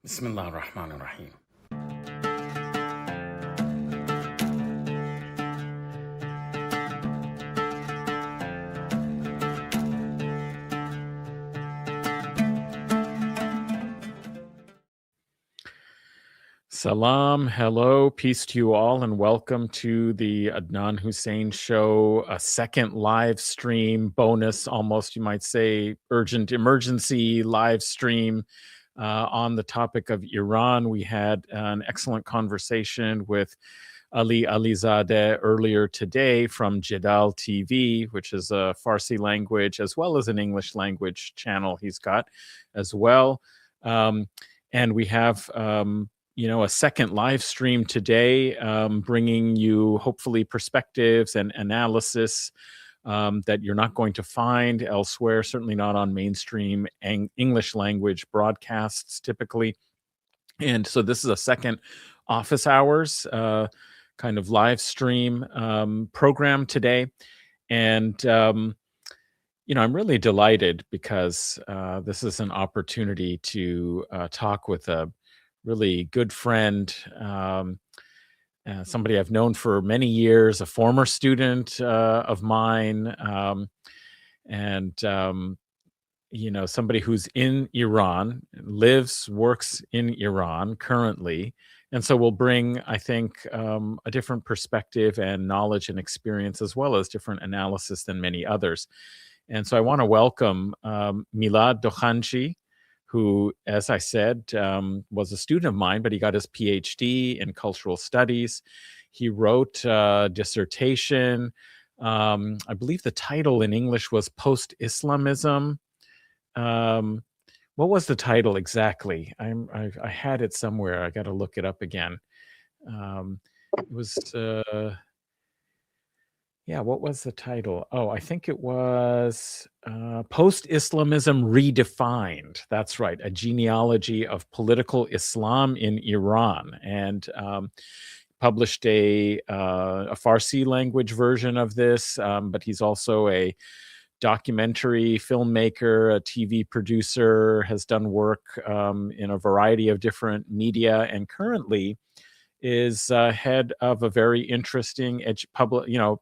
Bismillah ar-Rahman ar-Rahim. Salam, hello, peace to you all, and welcome to the Adnan Hussein Show, a second live stream bonus, almost you might say, urgent emergency live stream on the topic of Iran. We had an excellent conversation with Ali Alizadeh earlier today from Jidal TV, which is a Farsi language as well as an English language channel he's got as well. And we have a second live stream today, bringing you hopefully perspectives and analysis that you're not going to find elsewhere, certainly not on mainstream English language broadcasts typically. And so this is a second office hours kind of live stream program today. And, I'm really delighted because this is an opportunity to talk with a really good friend, somebody I've known for many years, a former student of mine, and somebody who's in Iran, lives, works in Iran currently. And so we'll bring, I think, a different perspective and knowledge and experience, as well as different analysis than many others. And so I want to welcome Milad Dokhanchi, who, as I said, was a student of mine, but he got his PhD in cultural studies. He wrote a dissertation. I believe the title in English was Post-Islamism. What was the title exactly? I had it somewhere. I got to look it up again. It was... what was the title? Oh, I think it was Post-Islamism Redefined. That's right, a genealogy of political Islam in Iran, and published a Farsi language version of this, but he's also a documentary filmmaker, a TV producer, has done work in a variety of different media, and currently is head of a very interesting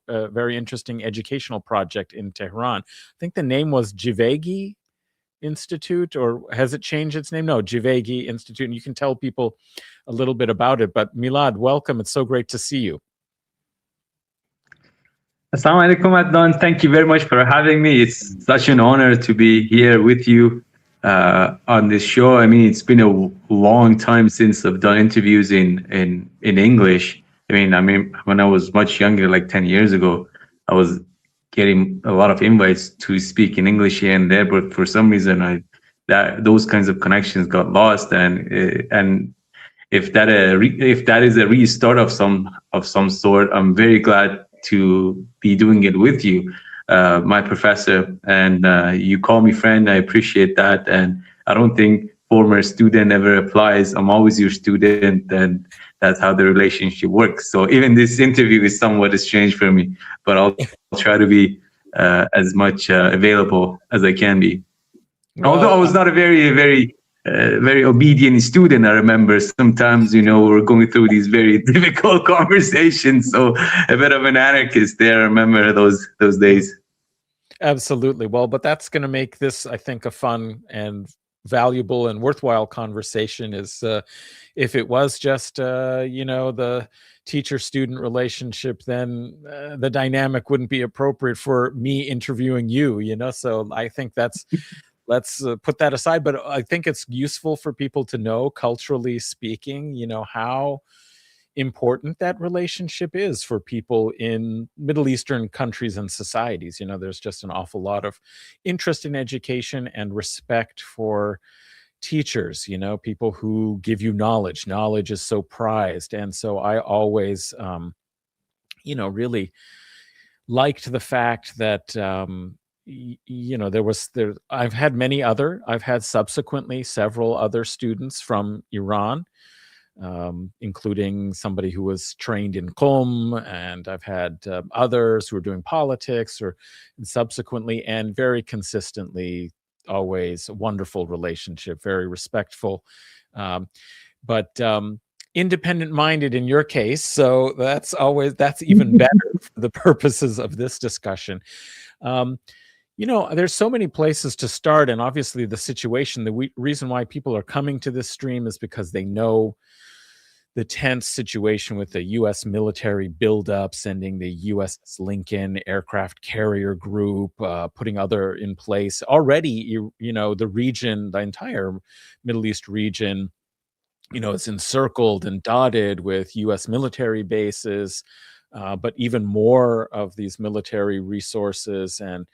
very interesting educational project in Tehran. I think the name was Jivegi Institute, or has it changed its name? No, Jivegi Institute. And you can tell people a little bit about it. But Milad, welcome. It's so great to see you. Assalamu alaikum, Adnan. Thank you very much for having me. It's such an honor to be here with you on this show. I mean, it's been a long time since I've done interviews in English. I mean, when I was much younger, like 10 years ago, I was getting a lot of invites to speak in English here and there, but for some reason, those kinds of connections got lost. And if that is a restart of some sort, I'm very glad to be doing it with you, my professor, and you call me friend. I appreciate that, and I don't think former student ever applies. I'm always your student, and that's how the relationship works. So even this interview is somewhat strange for me, but I'll try to be as much available as I can be. Well, although I was not a very obedient student, I remember sometimes, we're going through these very difficult conversations. So a bit of an anarchist there. I remember those days. Absolutely. Well, but that's going to make this, I think, a fun and valuable and worthwhile conversation. Is if it was just, the teacher-student relationship, then the dynamic wouldn't be appropriate for me interviewing you, So I think that's... Let's put that aside, but I think it's useful for people to know, culturally speaking, how important that relationship is for people in Middle Eastern countries and societies. There's just an awful lot of interest in education and respect for teachers, people who give you knowledge. Knowledge is so prized. And so I always, really liked the fact that, I've had subsequently several other students from Iran, including somebody who was trained in Qom, and I've had others who are doing politics subsequently, and very consistently, always a wonderful relationship, very respectful, But independent-minded in your case, so that's even better for the purposes of this discussion. There's so many places to start, and obviously the situation, the reason why people are coming to this stream is because they know the tense situation with the U.S. military buildup, sending the USS Lincoln aircraft carrier group, putting other in place. Already, the region, the entire Middle East region, it's encircled and dotted with U.S. military bases, but even more of these military resources and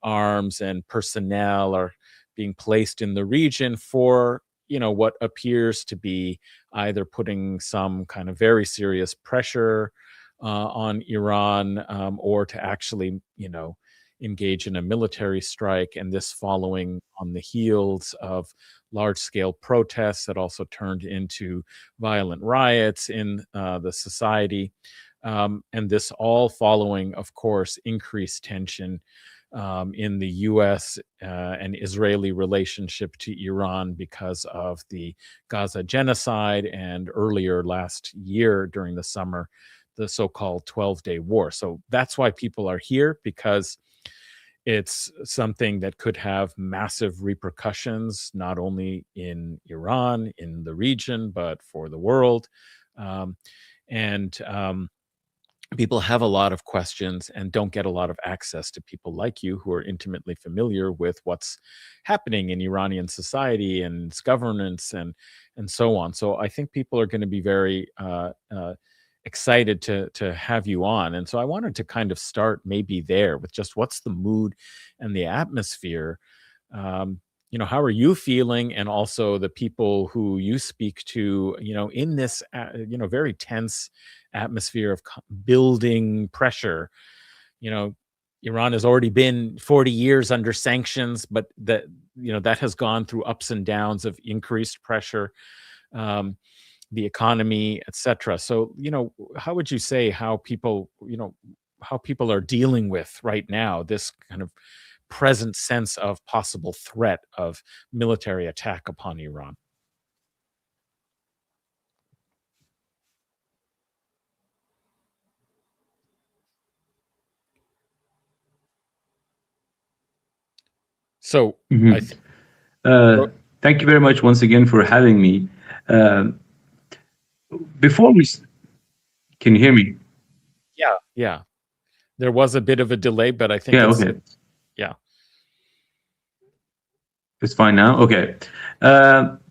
arms and personnel are being placed in the region for, what appears to be either putting some kind of very serious pressure on Iran, or to actually, engage in a military strike. And this following on the heels of large-scale protests that also turned into violent riots in the society. And this all following, of course, increased tension in the U.S. And Israeli relationship to Iran because of the Gaza genocide, and earlier last year during the summer, the so-called 12-day war. So that's why people are here, because it's something that could have massive repercussions, not only in Iran, in the region, but for the world. And people have a lot of questions and don't get a lot of access to people like you who are intimately familiar with what's happening in Iranian society and its governance and so on. So I think people are going to be very excited to have you on. And so I wanted to kind of start maybe there with just what's the mood and the atmosphere. How are you feeling? And also the people who you speak to, in this, very tense atmosphere of building pressure. Iran has already been 40 years under sanctions, but that has gone through ups and downs of increased pressure, the economy, etc. So, how would you say how people are dealing with right now this kind of present sense of possible threat of military attack upon Iran? So I think thank you very much once again for having me. Before we, can you hear me? Yeah. There was a bit of a delay, but I think okay. It's fine now. Okay.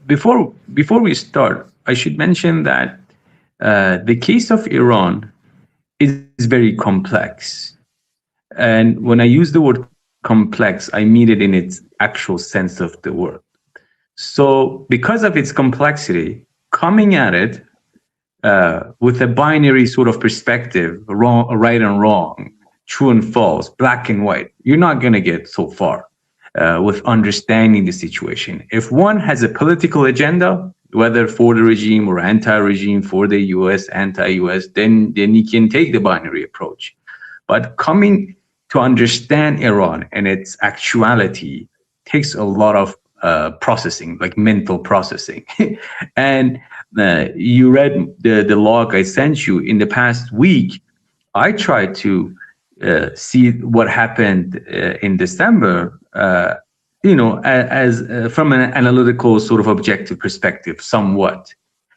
Before we start, I should mention that the case of Iran is very complex, and when I use the word complex, I mean it in its actual sense of the word. So, because of its complexity, coming at it with a binary sort of perspective, right and wrong, true and false, black and white, you're not going to get so far with understanding the situation. If one has a political agenda, whether for the regime or anti-regime, for the US, anti-US, then you can take the binary approach. But coming to understand Iran and its actuality takes a lot of processing, like mental processing. And you read the log I sent you in the past week. I tried to see what happened in December, as from an analytical sort of objective perspective, somewhat.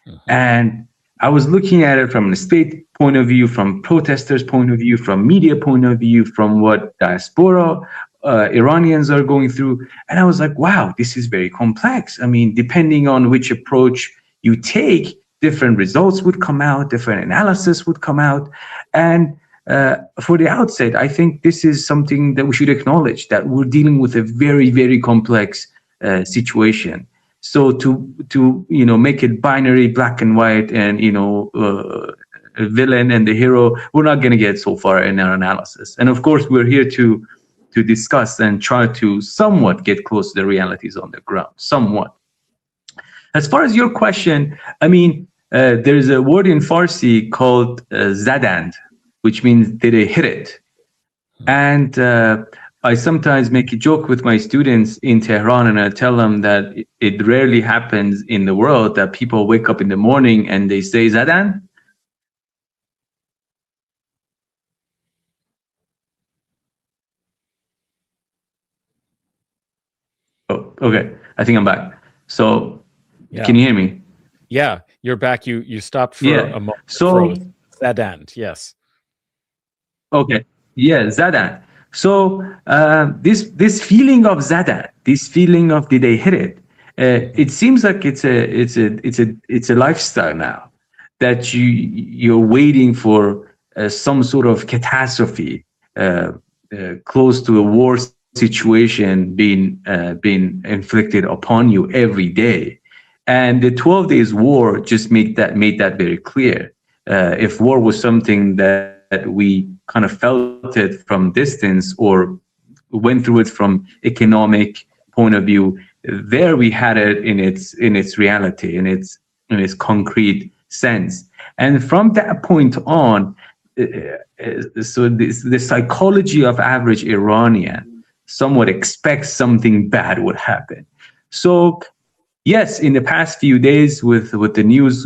Mm-hmm. And I was looking at it from a state point of view, from protesters' point of view, from media point of view, from what diaspora Iranians are going through. And I was like, wow, this is very complex. I mean, depending on which approach you take, different results would come out, different analysis would come out. And for the outset, I think this is something that we should acknowledge, that we're dealing with a very, very complex situation. So to make it binary, black and white, and a villain and the hero, we're not going to get so far in our analysis. And of course, we're here to discuss and try to somewhat get close to the realities on the ground, somewhat. As far as your question, I mean, there's a word in Farsi called zadand, which means did they hit it? And I sometimes make a joke with my students in Tehran, and I tell them that it rarely happens in the world that people wake up in the morning and they say Zadan. Oh, okay. I think I'm back. So, Yeah. can you hear me? Yeah, you're back. You stopped for Yeah. a moment. So, Froze. Zadant, yes. okay. Yeah, Zadan. So this feeling of Zadan, this feeling of did they hit it? It seems like it's a lifestyle now that you're waiting for some sort of catastrophe, close to a war situation being inflicted upon you every day, and the 12 days war just made that very clear. If war was something that we kind of felt it from distance or went through it from economic point of view, there we had it in its reality, in its concrete sense. And from that point on, so the psychology of average Iranian somewhat expects something bad would happen. So yes, in the past few days, with the news,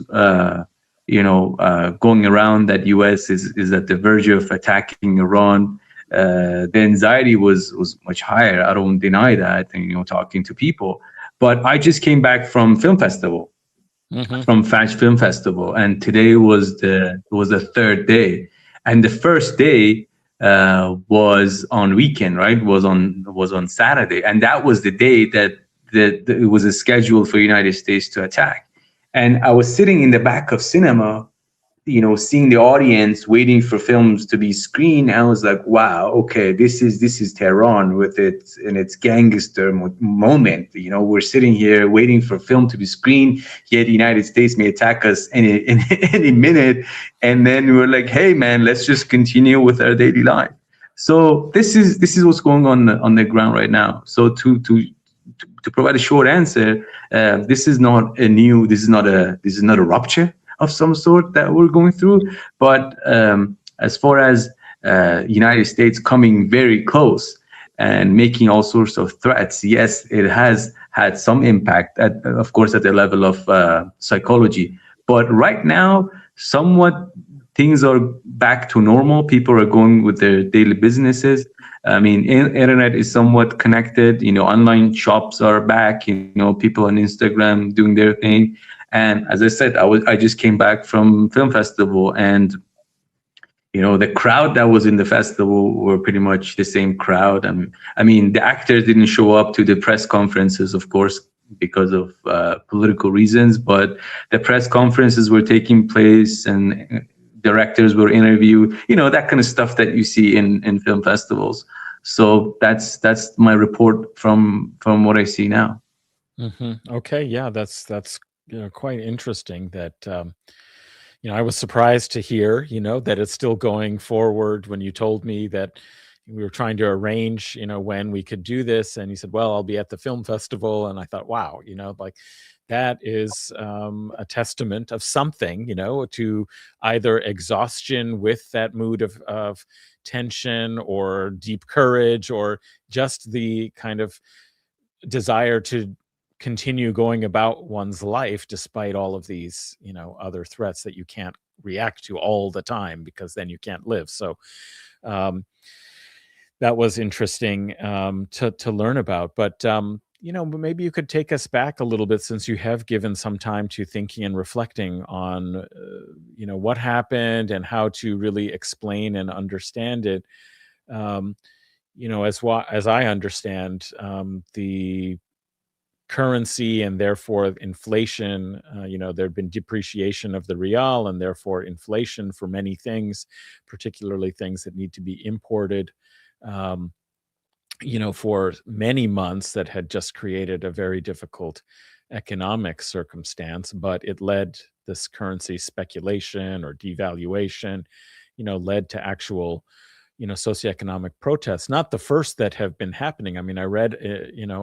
going around that U.S. is at the verge of attacking Iran, the anxiety was much higher. I don't deny that, and talking to people. But I just came back from film festival, Mm-hmm. from French Film Festival, and today was the third day, and the first day was on weekend, right? Was on Saturday, and that was the day that it was a schedule for United States to attack, and I was sitting in the back of cinema, seeing the audience waiting for films to be screened. I was like, wow, okay, this is Tehran with its gangster moment. We're sitting here waiting for film to be screened, yet the United States may attack us any minute, and then we're like, hey man, let's just continue with our daily life. So this is what's going on the ground right now. So to provide a short answer, this is not a rupture of some sort that we're going through. But as far as United States coming very close and making all sorts of threats, yes, it has had some impact, of course, at the level of psychology. But right now, somewhat things are back to normal. People are going with their daily businesses. I mean, internet is somewhat connected. Online shops are back. People on Instagram doing their thing. And as I said, I just came back from film festival, and the crowd that was in the festival were pretty much the same crowd. I mean, the actors didn't show up to the press conferences, of course, because of political reasons, but the press conferences were taking place, and directors were interviewed. That kind of stuff that you see in film festivals. So that's my report from what I see now. Mm-hmm. Okay, yeah, that's quite interesting. That I was surprised to hear that it's still going forward. When you told me that we were trying to arrange when we could do this, and you said, well, I'll be at the film festival, and I thought, wow, like that is a testament of something, to either exhaustion with that mood of tension, or deep courage, or just the kind of desire to continue going about one's life despite all of these other threats that you can't react to all the time, because then you can't live. So um, that was interesting to learn about. But maybe you could take us back a little bit, since you have given some time to thinking and reflecting on what happened and how to really explain and understand it. um, as I understand, the currency, and therefore inflation, there'd been depreciation of the real, and therefore inflation for many things, particularly things that need to be imported, um, for many months, that had just created a very difficult economic circumstance. But it led, this currency speculation or devaluation, led to actual socioeconomic protests, not the first that have been happening. I mean, I read,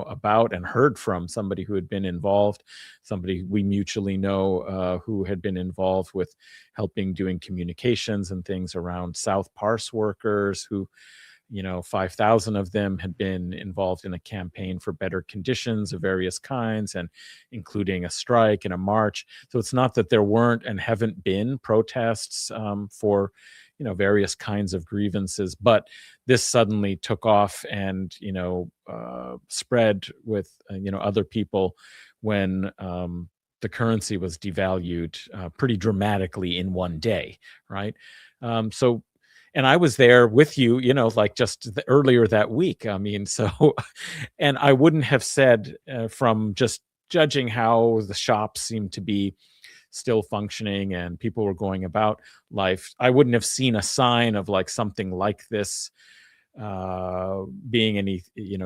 about and heard from somebody who had been involved, somebody we mutually know, who had been involved with helping doing communications and things around South Pars workers, who 5,000 of them had been involved in a campaign for better conditions of various kinds, and including a strike and a march. So it's not that there weren't and haven't been protests for various kinds of grievances, but this suddenly took off and spread with other people when the currency was devalued pretty dramatically in one day, right? So, and I was there with you, like just earlier that week. I mean, so, and I wouldn't have said from just judging how the shops seemed to be still functioning and people were going about life, I wouldn't have seen a sign of like something like this being any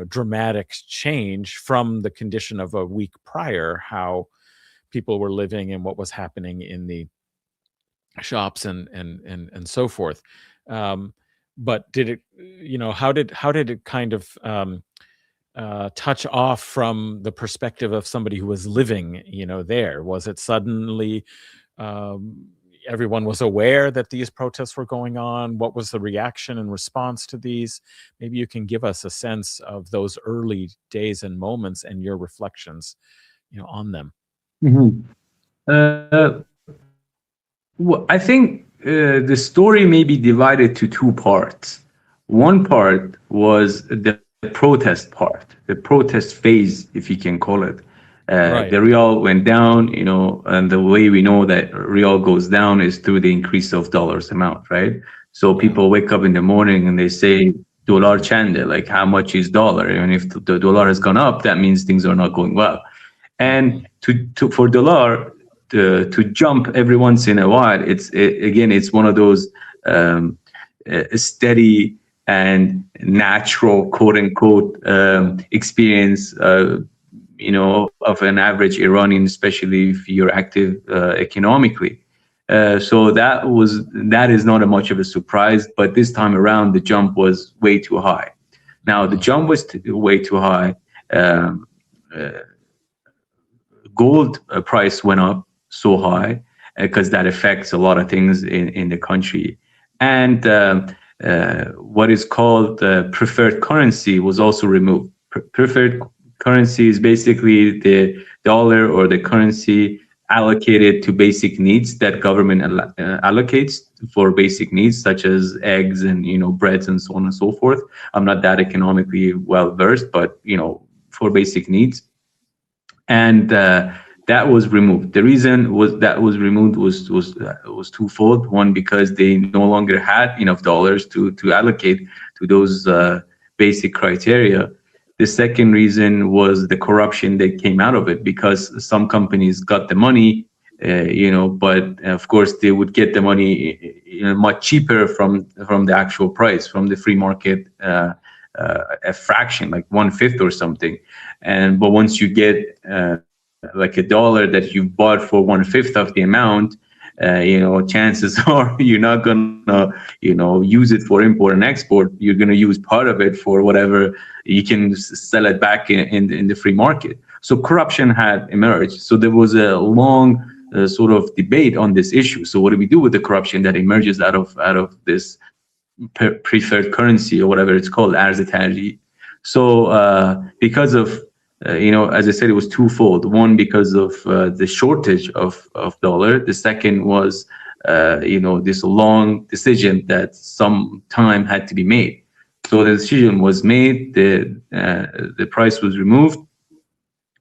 dramatic change from the condition of a week prior, how people were living and what was happening in the shops and so forth. But did it, how did it kind of touch off from the perspective of somebody who was living, there? Was it suddenly everyone was aware that these protests were going on? What was the reaction and response to these? Maybe you can give us a sense of those early days and moments and your reflections, on them. Mm-hmm. Well, I think the story may be divided to two parts. One part was the protest part, the protest phase, if you can call it. Right. The real went down, and the way we know that real goes down is through the increase of dollars amount, right? So people wake up in the morning and they say, dollar chande, like how much is dollar? And if the dollar has gone up, that means things are not going well. And for dollar to jump every once in a while, it's one of those steady and natural, quote unquote, experience, of an average Iranian, especially if you're active economically. So that is not much of a surprise, but this time around the jump was way too high. Now the jump was way too high. Gold price went up so high because that affects a lot of things in the country, and what is called preferred currency was also removed. Preferred currency is basically the dollar or the currency allocated to basic needs that government allocates for basic needs such as eggs and breads and so on and so forth. I'm not that economically well versed, but for basic needs. And that was removed. The reason that was removed was twofold. One, because they no longer had enough dollars to allocate to those basic criteria. The second reason was the corruption that came out of it, because some companies got the money, but of course they would get the money much cheaper from the actual price, from the free market, a fraction, like 1/5 or something. But once you get like a dollar that you bought for 1/5 of the amount, chances are you're not gonna, use it for import and export. You're gonna use part of it for whatever you can sell it back in the free market. So corruption had emerged. So there was a long sort of debate on this issue. So what do we do with the corruption that emerges out of this preferred currency, or whatever it's called, arz tarjih? So because of as I said, it was twofold. One, because of the shortage of dollar. The second was, this long decision that some time had to be made. So the decision was made. The price was removed,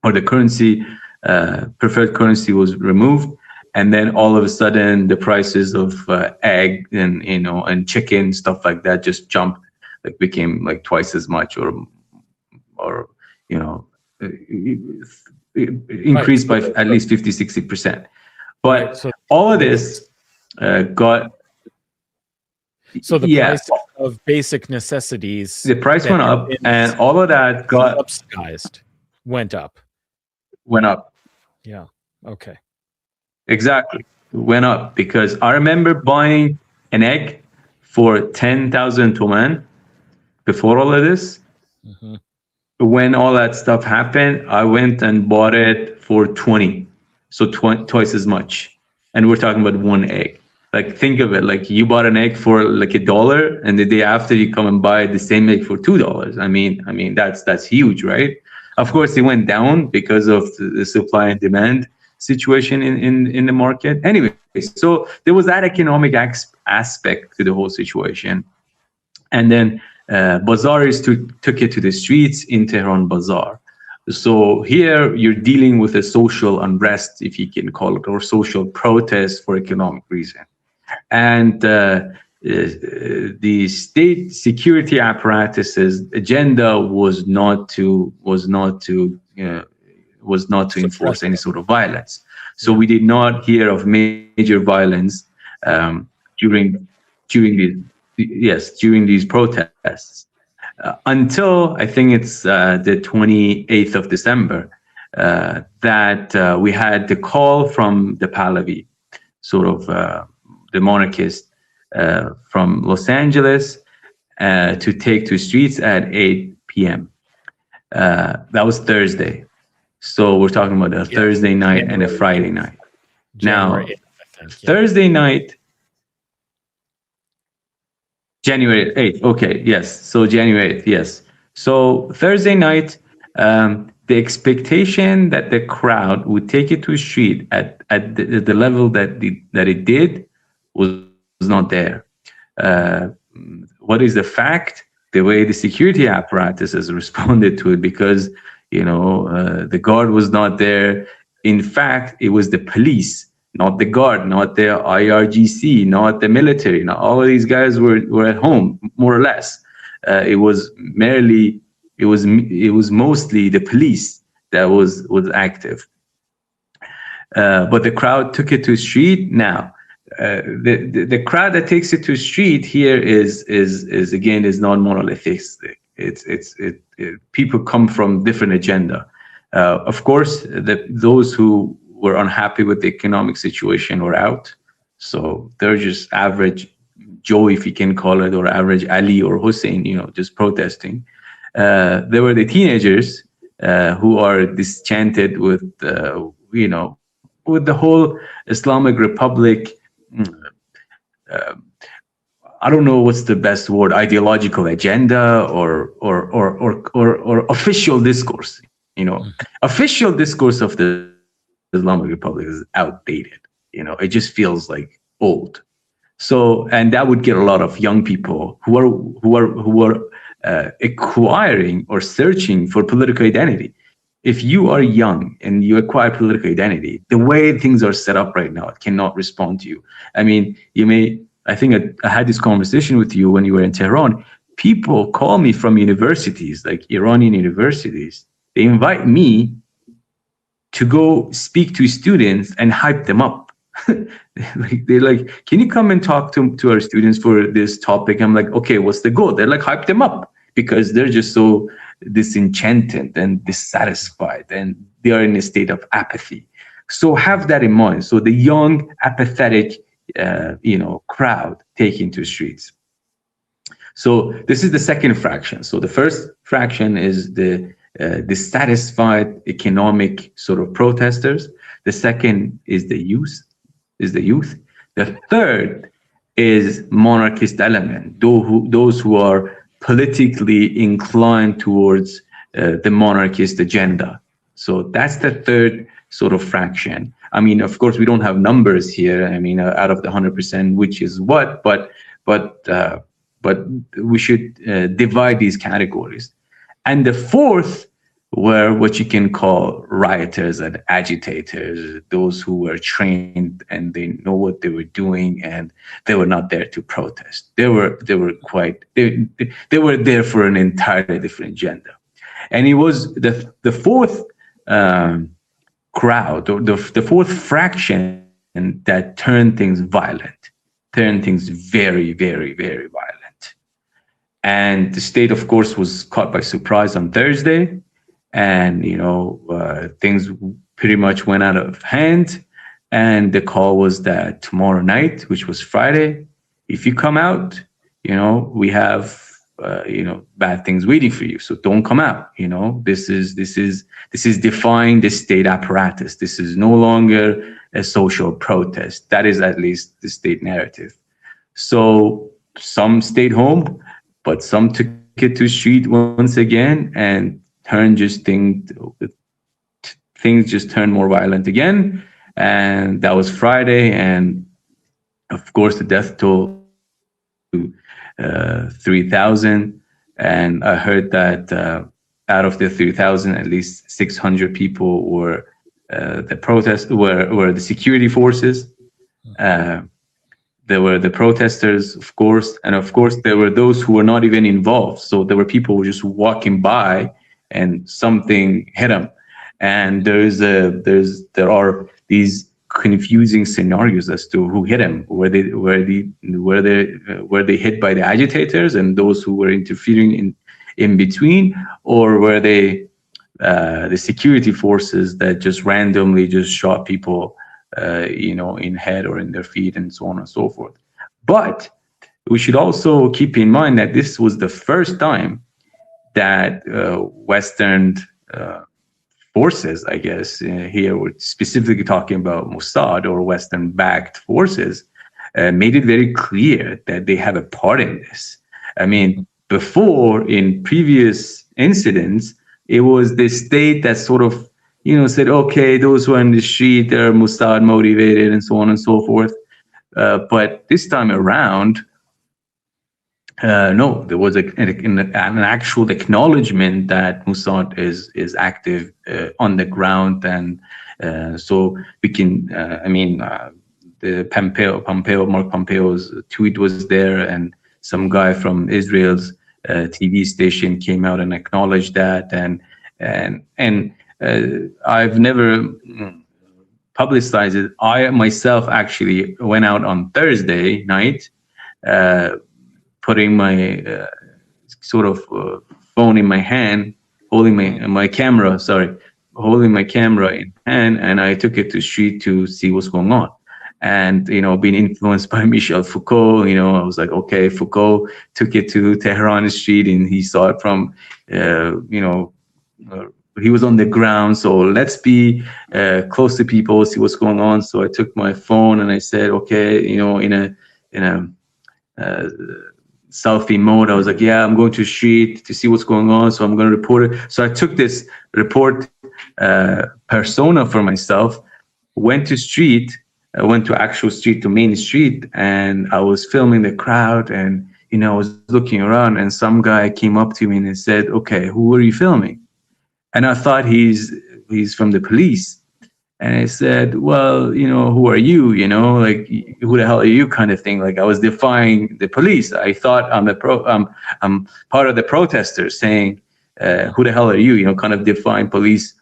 or the currency, preferred currency was removed, and then all of a sudden the prices of egg and and chicken, stuff like that, just jumped, like became like twice as much, or increased by at least 50-60%. But so all of this got... So the price of basic necessities, the price went up, and all of that got subsidized, went up. Yeah. Okay. Exactly. Went up, because I remember buying an egg for 10,000 toman before all of this. Mm-hmm. When all that stuff happened, I went and bought it for 20, so twice as much. And we're talking about one egg. Like, think of it, like you bought an egg for like $1, and the day after you come and buy the same egg for $2. I mean that's huge, right? Of course, it went down because of the supply and demand situation in the market. Anyway, so there was that economic aspect to the whole situation. And then bazaars took it to the streets in Tehran Bazaar. So here you're dealing with a social unrest, if you can call it, or social protest for economic reason. And the state security apparatus's agenda was not to enforce any sort of violence. So we did not hear of major violence during these protests until I think it's the 28th of December that we had the call from the Pahlavi, sort of the monarchist from Los Angeles, to take to streets at 8 p.m. That was Thursday. So we're talking about a Thursday night and a Friday night. January 8th, Thursday night, January 8th. Okay, yes. So January 8th, yes. So Thursday night, the expectation that the crowd would take it to the street at the level that it did was not there. What is the fact? The way the security apparatus has responded to it, because the guard was not there. In fact, it was the police, not the guard, not the IRGC, not the military. Not all of these guys were at home, more or less. It was mostly the police that was active. But the crowd took it to the street. Now, the crowd that takes it to the street here is non-monolithic. People come from different agenda. Of course, those who were unhappy with the economic situation were out. So they're just average Joe, if you can call it, or average Ali or Hussein, just protesting. There were the teenagers who are disenchanted with, with the whole Islamic Republic. I don't know what's the best word, ideological agenda or official discourse. Official discourse of the Islamic Republic is outdated. It just feels like old. So, and that would get a lot of young people who are acquiring or searching for political identity. If you are young and you acquire political identity, the way things are set up right now, it cannot respond to you. I mean, I think I had this conversation with you when you were in Tehran. People call me from universities, like Iranian universities. They invite me to go speak to students and hype them up. They're like, can you come and talk to our students for this topic? I'm like, okay, what's the goal? They're like, hype them up, because they're just so disenchanted and dissatisfied, and they are in a state of apathy. So have that in mind. So the young, apathetic, crowd taking to streets. So this is the second fraction. So the first fraction is the dissatisfied economic sort of protesters. The second is the youth. The third is monarchist element, those who are politically inclined towards the monarchist agenda. So that's the third sort of fraction. I mean, of course, we don't have numbers here. I mean, out of the 100%, which is what, but we should divide these categories. And the fourth were what you can call rioters and agitators, those who were trained and they know what they were doing, and they were not there to protest. They were there for an entirely different agenda. And it was the fourth crowd, or the fourth fraction, that turned things violent, turned things very, very, very violent. And the state, of course, was caught by surprise on Thursday. And, things pretty much went out of hand. And the call was that tomorrow night, which was Friday, if you come out, we have bad things waiting for you. So don't come out. This is defying the state apparatus. This is no longer a social protest. That is at least the state narrative. So some stayed home, but some took it to street once again, and things just turned more violent again. And that was Friday, and of course the death toll 3,000, and I heard that out of the 3,000, at least 600 people were the security forces. There were the protesters, of course, and of course there were those who were not even involved. So there were people who were just walking by, and something hit them. And there are these confusing scenarios as to who hit them. Were they hit by the agitators and those who were interfering in between, or were they the security forces that just randomly just shot people in head or in their feet and so on and so forth? But we should also keep in mind that this was the first time that Western forces, I guess, here we're specifically talking about Mossad or Western-backed forces, made it very clear that they have a part in this. I mean, before, in previous incidents, it was the state that sort of, said, okay, those who are in the street, they're Mossad motivated and so on and so forth. But this time around, no, there was an actual acknowledgement that Mossad is active on the ground, and so we can. Mark Pompeo's tweet was there, and some guy from Israel's TV station came out and acknowledged that, and I've never publicized it. I myself actually went out on Thursday night, putting my phone in my hand, holding my camera in hand, and I took it to street to see what's going on. And being influenced by Michel Foucault, I was like, okay, Foucault took it to Tehran street, and he saw it from, he was on the ground, so let's be close to people, see what's going on. So I took my phone and I said, okay, in a selfie mode, I was like, yeah, I'm going to street to see what's going on, so I'm going to report it. So I took this report persona for myself, went to street, I went to actual street, to main street, and I was filming the crowd, and I was looking around, and some guy came up to me and said, okay, who are you filming? And I thought he's from the police. And I said, well, who are you? Like, who the hell are you, kind of thing. Like, I was defying the police. I thought I'm part of the protesters, saying, who the hell are you? Kind of defying police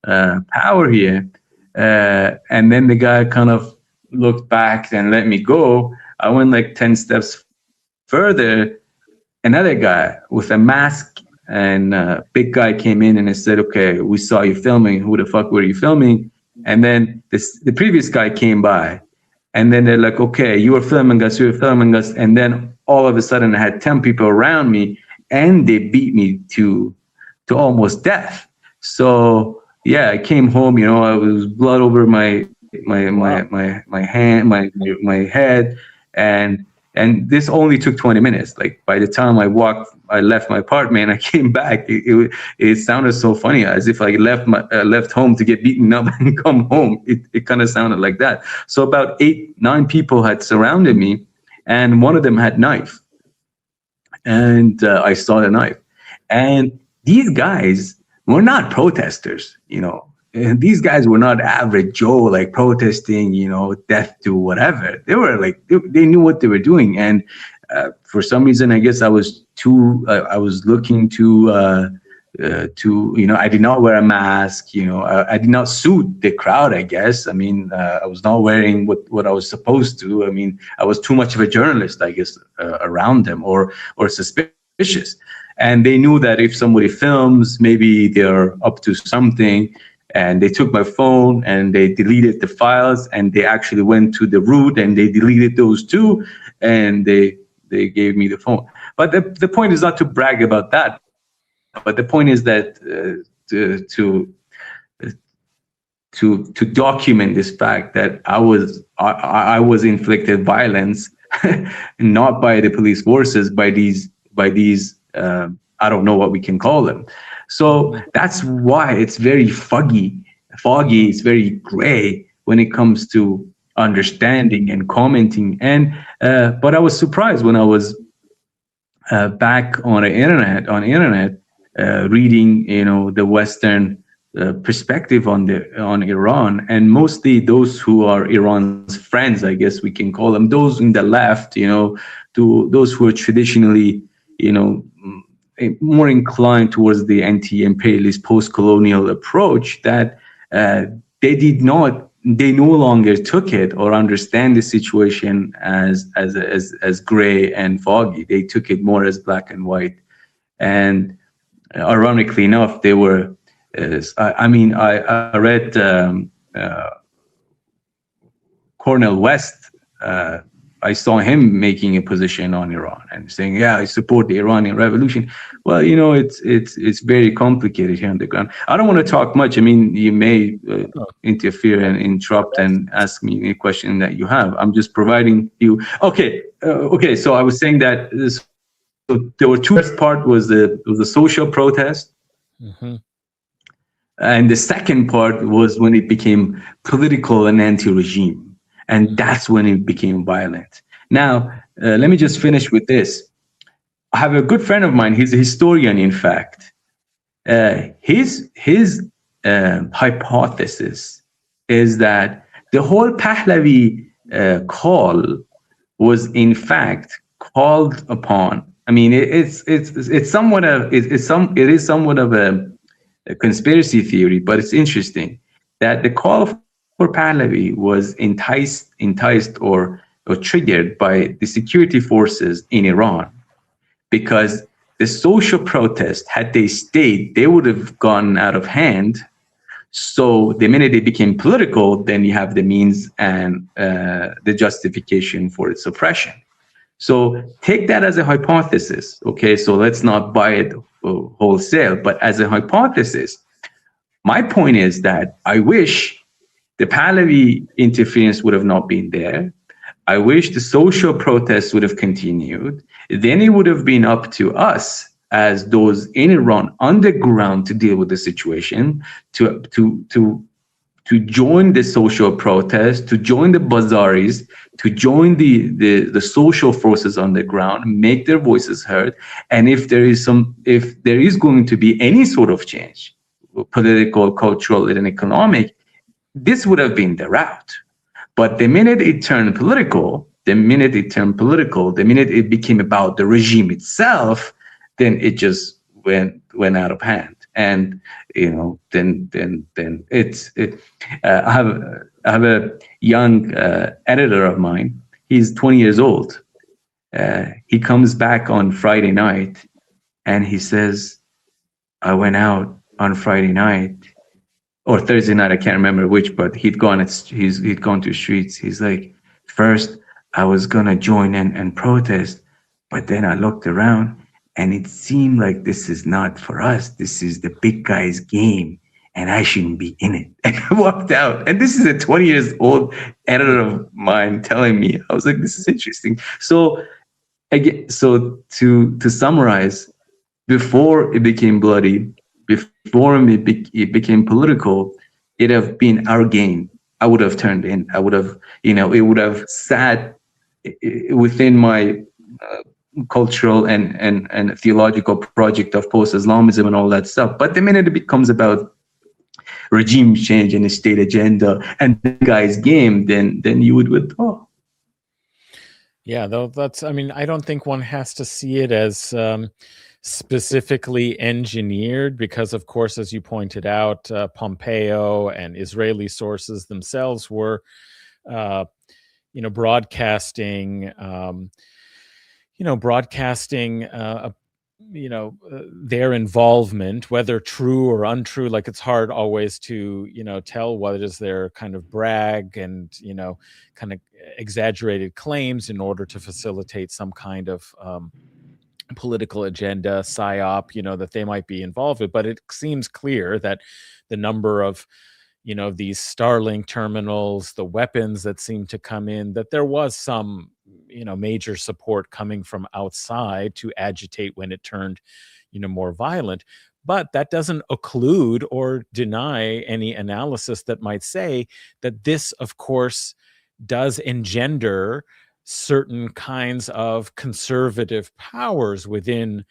power here. And then the guy kind of looked back and let me go. I went like 10 steps further. Another guy with a mask and a big guy came in and I said, okay, we saw you filming. Who the fuck were you filming? And then the previous guy came by, and then they're like, okay, you were filming us. And then all of a sudden I had 10 people around me, and they beat me to almost death. So yeah, I came home, I was blood over my hand, my head, and this only took 20 minutes. Like, by the time I left my apartment, I came back. It sounded so funny, as if I left home to get beaten up and come home. It kind of sounded like that. So about 8-9 people had surrounded me, and one of them had a knife. And I saw the knife. And these guys were not protesters, And these guys were not average Joe, like protesting, death to whatever. They were like, they knew what they were doing. And for some reason, I guess I was looking to, I did not wear a mask, I did not suit the crowd, I guess. I mean, I was not wearing what I was supposed to. I mean, I was too much of a journalist, I guess, around them, or suspicious. And they knew that if somebody films, maybe they're up to something. And they took my phone and they deleted the files, and they actually went to the root and they deleted those too, and they gave me the phone. But the point is not to brag about that. But the point is that to document this fact that I was inflicted violence, not by the police forces, by these I don't know what we can call them. So that's why it's very foggy. It's very gray when it comes to understanding and commenting. And but I was surprised when I was back on the internet, reading, the Western perspective on Iran, and mostly those who are Iran's friends, I guess we can call them, those in the left, to those who are traditionally, more inclined towards the anti-imperialist post-colonial approach, that they no longer took it or understand the situation as gray and foggy. They took it more as black and white. And ironically enough, they were, I read Cornel West. I saw him making a position on Iran and saying, "Yeah, I support the Iranian revolution." Well, it's very complicated here on the ground. I don't want to talk much. I mean, you may interfere and interrupt and ask me any question that you have. I'm just providing you. Okay. So I was saying that so there were two. First part was the social protest, and the second part was when it became political and anti-regime. And that's when it became violent. Now, let me just finish with this. I have a good friend of mine. He's a historian, in fact. His hypothesis is that the whole Pahlavi call was, in fact, called upon. I mean, it's somewhat of it is somewhat of a conspiracy theory, but it's interesting that the call for Pahlavi was enticed or triggered by the security forces in Iran, because the social protest, had they stayed, they would have gone out of hand. So the minute it became political, then you have the means and the justification for its suppression. So take that as a hypothesis, okay? So let's not buy it wholesale, but as a hypothesis, my point is that I wish the Pahlavi interference would have not been there. I wish the social protests would have continued. Then it would have been up to us as those in Iran on the ground to deal with the situation, to join the social protest, to join the bazaris, to join the social forces on the ground, make their voices heard. And if there is going to be any sort of change, political, cultural, and economic, this would have been the route. But the minute it turned political, the minute it became about the regime itself, then it just went out of hand. And then I have a young editor of mine. He's 20 years old. He comes back on Friday night, and he says, "I went out on Friday night or Thursday night, I can't remember which, but he'd gone to the streets. He's like, first I was gonna join in and protest, but then I looked around and it seemed like this is not for us. This is the big guy's game, and I shouldn't be in it." And I walked out. And this is a 20 years old editor of mine telling me. I was like, this is interesting. So again, to summarize, before it became bloody, before it became political, it'd have been our game. I would have turned in. I would have, it would have sat within my cultural and theological project of post-Islamism and all that stuff. But the minute it becomes about regime change and a state agenda and the guy's game, then you would withdraw. Yeah, though I don't think one has to see it as specifically engineered, because of course, as you pointed out, Pompeo and Israeli sources themselves were broadcasting their involvement, whether true or untrue. Like, it's hard always to tell what is their kind of brag and kind of exaggerated claims in order to facilitate some kind of political agenda, psyop, that they might be involved with. But it seems clear that the number of, these Starlink terminals, the weapons that seem to come in, that there was some, major support coming from outside to agitate when it turned, more violent. But that doesn't occlude or deny any analysis that might say that this, of course, does engender certain kinds of conservative powers within,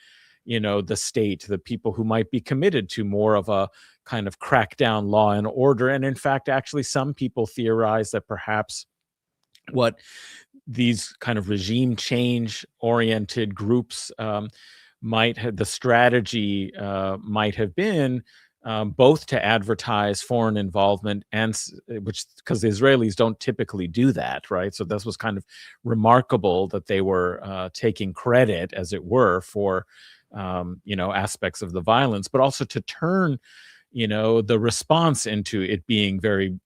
the state, the people who might be committed to more of a kind of crackdown law and order. And in fact, actually, some people theorize that perhaps what these kind of regime change oriented groups might have, the strategy might have been both to advertise foreign involvement and which, because the Israelis don't typically do that, right? So this was kind of remarkable that they were taking credit, as it were, for aspects of the violence, but also to turn the response into it being very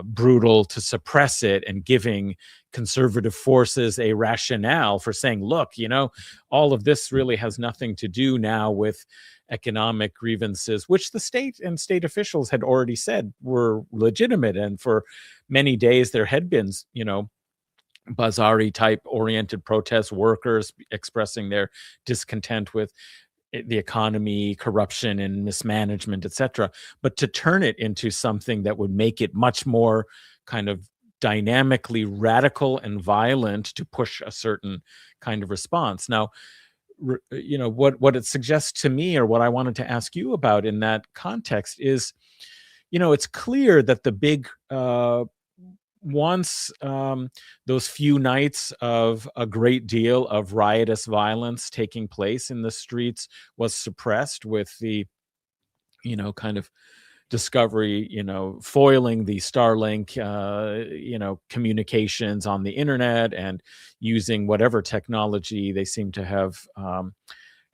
brutal, to suppress it, and giving conservative forces a rationale for saying, look, all of this really has nothing to do now with economic grievances, which the state and state officials had already said were legitimate. And for many days there had been, Bazari type oriented protests, workers expressing their discontent with the economy, corruption and mismanagement, etc. But to turn it into something that would make it much more kind of dynamically radical and violent to push a certain kind of response. Now, what it suggests to me, or what I wanted to ask you about in that context, is, it's clear that the big once those few nights of a great deal of riotous violence taking place in the streets was suppressed with the, kind of discovery, foiling the Starlink, communications on the internet, and using whatever technology they seem to have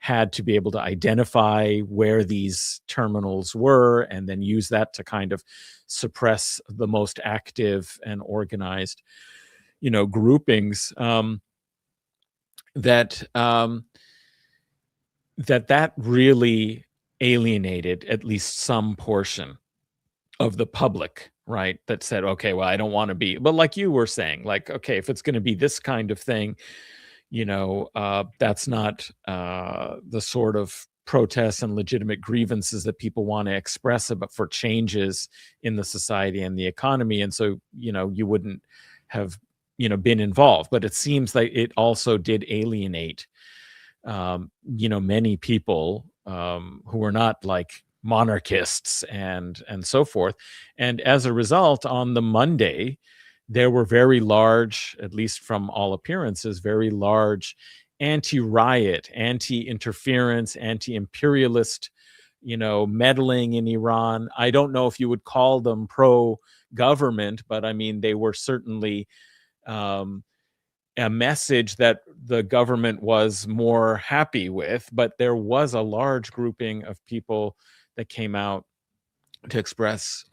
had to be able to identify where these terminals were, and then use that to kind of suppress the most active and organized, groupings. That really alienated at least some portion of the public, right? That said, okay, well, I don't want to be, but like you were saying, like, okay, if it's going to be this kind of thing, that's not the sort of protests and legitimate grievances that people want to express about for changes in the society and the economy. And so, you wouldn't have, been involved. But it seems like it also did alienate, many people who were not like monarchists and so forth. And as a result, on the Monday, there were very large, at least from all appearances, very large anti-riot, anti-interference, anti-imperialist, meddling in Iran. I don't know if you would call them pro-government, but I mean, they were certainly a message that the government was more happy with. But there was a large grouping of people that came out to express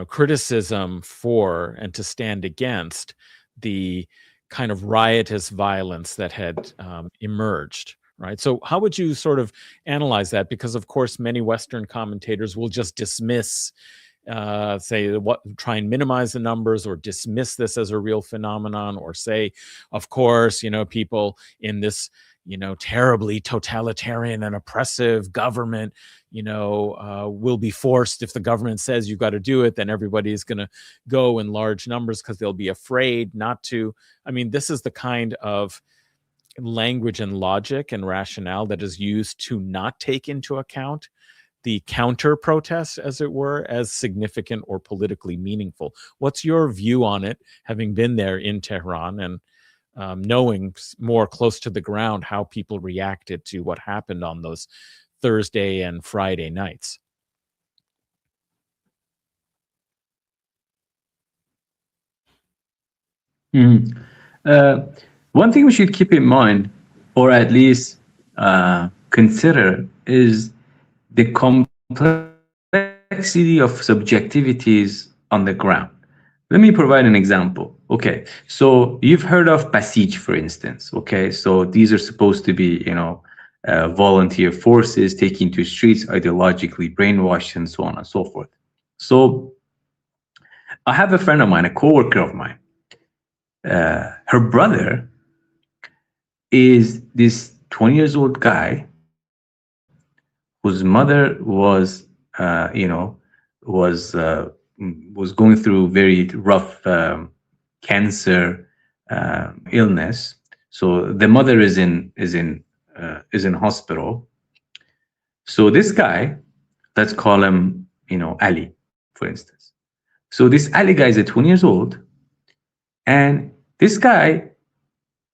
criticism for and to stand against the kind of riotous violence that had emerged, right? So how would you sort of analyze that? Because of course, many Western commentators will just dismiss, try and minimize the numbers, or dismiss this as a real phenomenon, or say, of course, people in this, terribly totalitarian and oppressive government, will be forced. If the government says you've got to do it, then everybody is going to go in large numbers because they'll be afraid not to. I mean, this is the kind of language and logic and rationale that is used to not take into account the counter protests, as it were, as significant or politically meaningful. What's your view on it, having been there in Tehran and knowing more close to the ground how people reacted to what happened on those Thursday and Friday nights? One thing we should keep in mind, or at least consider, is the complexity of subjectivities on the ground. Let me provide an example. Okay, so you've heard of Basij, for instance. Okay, so these are supposed to be, volunteer forces taking to streets, ideologically brainwashed, and so on and so forth. So I have a friend of mine, a coworker of mine. Her brother is this 20 years old guy whose mother was, was going through very rough cancer illness. So the mother is in hospital. So this guy, let's call him, Ali, for instance. So this Ali guy is 20 years old, and this guy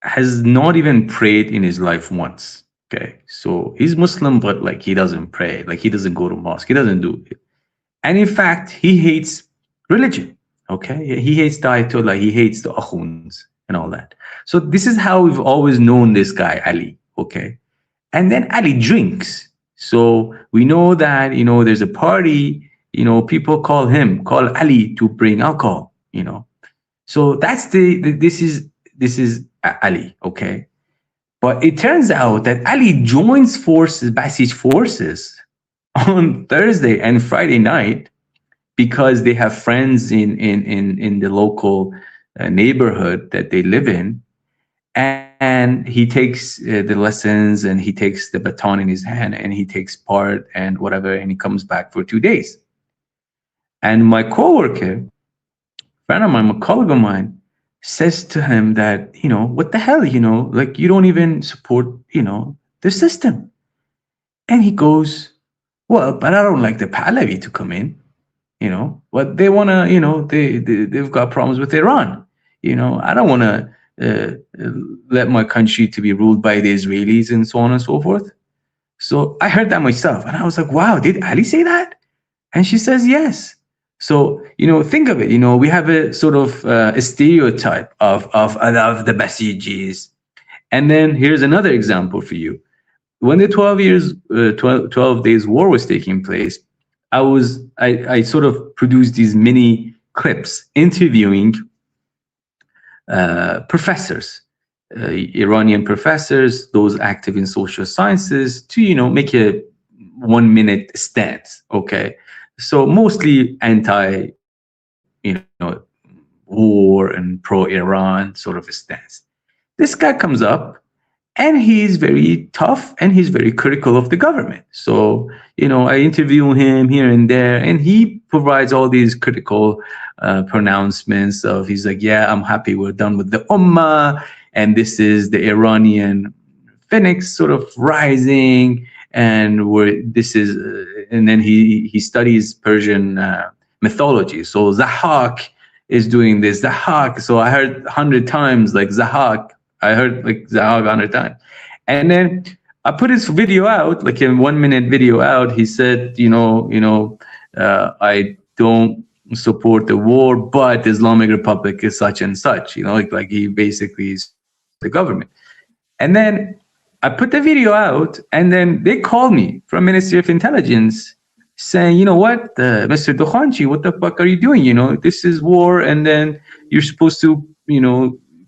has not even prayed in his life once. Okay, so he's Muslim, but like he doesn't pray, like he doesn't go to mosque, he doesn't do it. And in fact, he hates religion. Okay, he hates the Ayatollah, he hates the Akhuns and all that. So this is how we've always known this guy, Ali. Okay, and then Ali drinks. So we know that, there's a party, people call Ali to bring alcohol, So that's this is Ali, okay? But it turns out that Ali joins Basij forces on Thursday and Friday night because they have friends in the local neighborhood that they live in. And he takes the lessons, and he takes the baton in his hand, and he takes part and whatever, and he comes back for 2 days. And my coworker, friend of mine, a colleague of mine, says to him that, what the hell, like you don't even support, the system. And he goes, well, but I don't like the Pahlavi to come in, but they want to, they've got problems with Iran. I don't want to let my country to be ruled by the Israelis and so on and so forth. So I heard that myself, and I was like, wow, did Ali say that? And she says, yes. So, think of it, we have a sort of a stereotype of the Basijis. And then here's another example for you. When the 12 days war was taking place, I sort of produced these mini clips interviewing professors, Iranian professors, those active in social sciences, to, make a 1 minute stance. Okay. So mostly anti, war and pro-Iran sort of a stance. This guy comes up and he's very tough and he's very critical of the government. So, I interview him here and there, and he provides all these critical pronouncements of, he's like, yeah, I'm happy we're done with the Ummah, and this is the Iranian phoenix sort of rising, and and then he studies Persian mythology. So Zahak is doing this, Zahak. So I heard 100 times like Zahak. I heard like Zahak 100 times. And then I put his video out, like a 1 minute video out. He said, I don't support the war, but the Islamic Republic is such and such, like he basically is the government. And then I put the video out, and then they called me from Ministry of Intelligence saying, what, Mr. Dokhanchi, what the fuck are you doing? This is war, and then you're supposed to,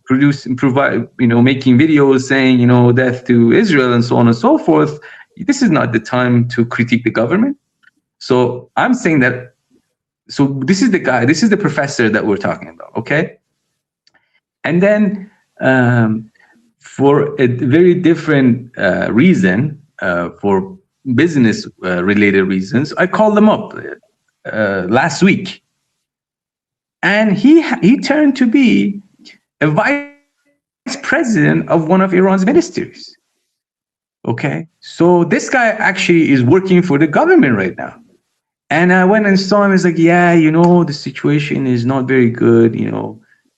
produce and provide, making videos saying, death to Israel and so on and so forth. This is not the time to critique the government. So I'm saying that, so this is the guy, this is the professor that we're talking about, okay? And then for a very different reason, for business related reasons, I called them up last week. And he turned to be a vice president of one of Iran's ministries. Okay, so this guy actually is working for the government right now. And I went and saw him. He's like, yeah, the situation is not very good.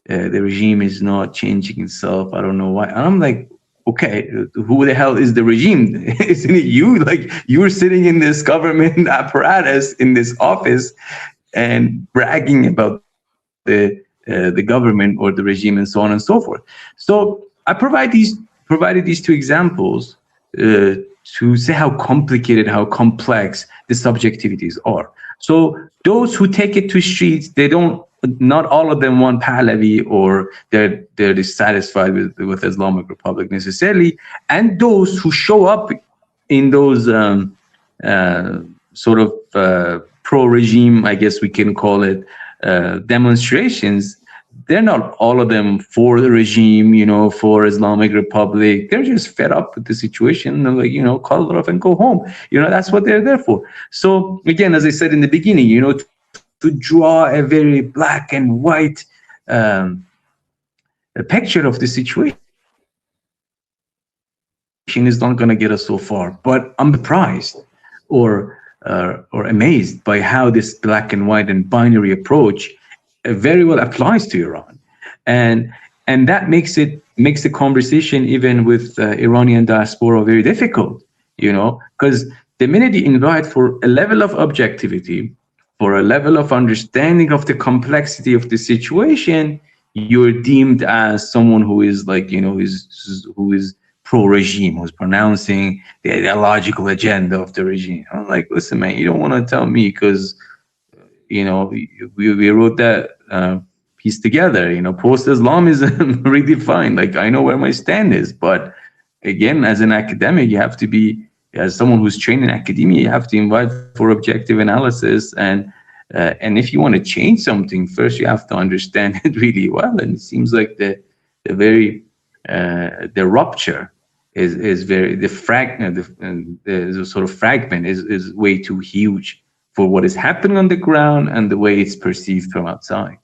The regime is not changing itself. I don't know why. And I'm like, okay, who the hell is the regime? Isn't it you? Like, you were sitting in this government apparatus in this office and bragging about the government or the regime and so on and so forth. So I provided these two examples to say how complicated, how complex the subjectivities are. So those who take it to streets, they don't not all of them want Pahlavi, or they're dissatisfied with Islamic Republic necessarily. And those who show up in those uh, sort of pro-regime, I guess we can call it, demonstrations, they're not all of them for the regime, for Islamic Republic. They're just fed up with the situation. They're like, call it off and go home. That's what they're there for. So again, as I said in the beginning, to draw a very black and white um, a picture of the situation is not going to get us so far. But I'm surprised or amazed by how this black and white and binary approach very well applies to Iran, and that makes the conversation even with Iranian diaspora very difficult. Because the minute you invite for a level of objectivity, for a level of understanding of the complexity of the situation, you're deemed as someone who is like, who is pro-regime, who's pronouncing the ideological agenda of the regime. I'm like, listen, man, you don't want to tell me because, we wrote that piece together, post-Islamism redefined. Like, I know where my stand is. But again, as an academic, you have to be, as someone who's trained in academia, you have to invite for objective analysis. And if you want to change something, first you have to understand it really well. And it seems like the rupture is very, the fragment, the sort of fragment is way too huge for what is happening on the ground and the way it's perceived from outside.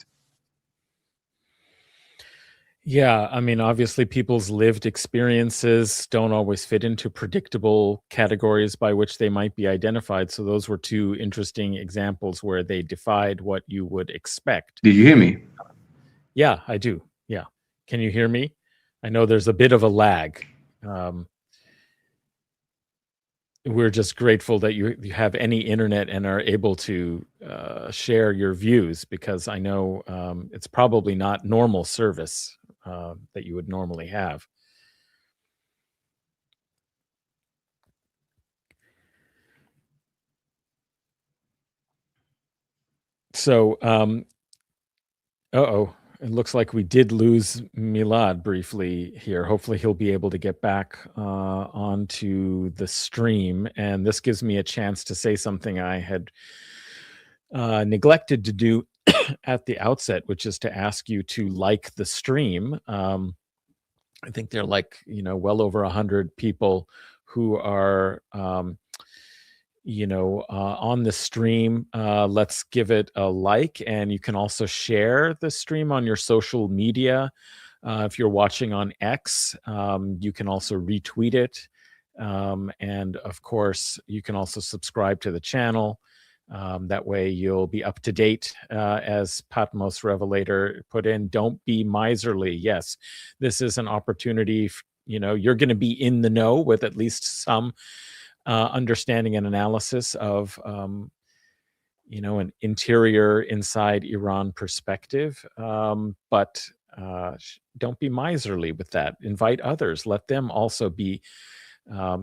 Yeah, I mean, obviously, people's lived experiences don't always fit into predictable categories by which they might be identified. So those were two interesting examples where they defied what you would expect. Did you hear me? Yeah, I do. Yeah. Can you hear me? I know there's a bit of a lag. We're just grateful that you have any internet and are able to share your views, because I know it's probably not normal service that you would normally have. So, it looks like we did lose Milad briefly here. Hopefully, he'll be able to get back onto the stream. And this gives me a chance to say something I had neglected to do at the outset, which is to ask you to like the stream. I think there are like, well over 100 people who are on the stream. Let's give it a like, and you can also share the stream on your social media. If you're watching on X, you can also retweet it. And of course, you can also subscribe to the channel. That way you'll be up to date. As Patmos Revelator put in, don't be miserly. Yes, this is an opportunity. You're going to be in the know with at least some understanding and analysis of an interior inside Iran perspective. But don't be miserly with that. Invite others. Let them also be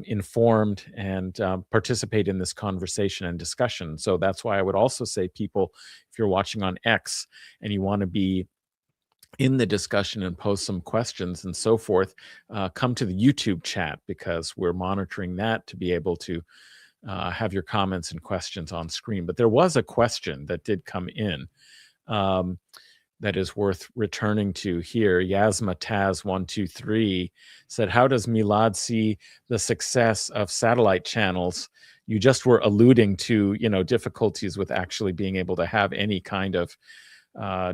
informed and participate in this conversation and discussion. So that's why I would also say, people, if you're watching on X and you want to be in the discussion and post some questions and so forth, come to the YouTube chat, because we're monitoring that to be able to have your comments and questions on screen. But there was a question that did come in that is worth returning to here. Yasma Taz 123 said, how does Milad see the success of satellite channels? You just were alluding to, difficulties with actually being able to have any kind of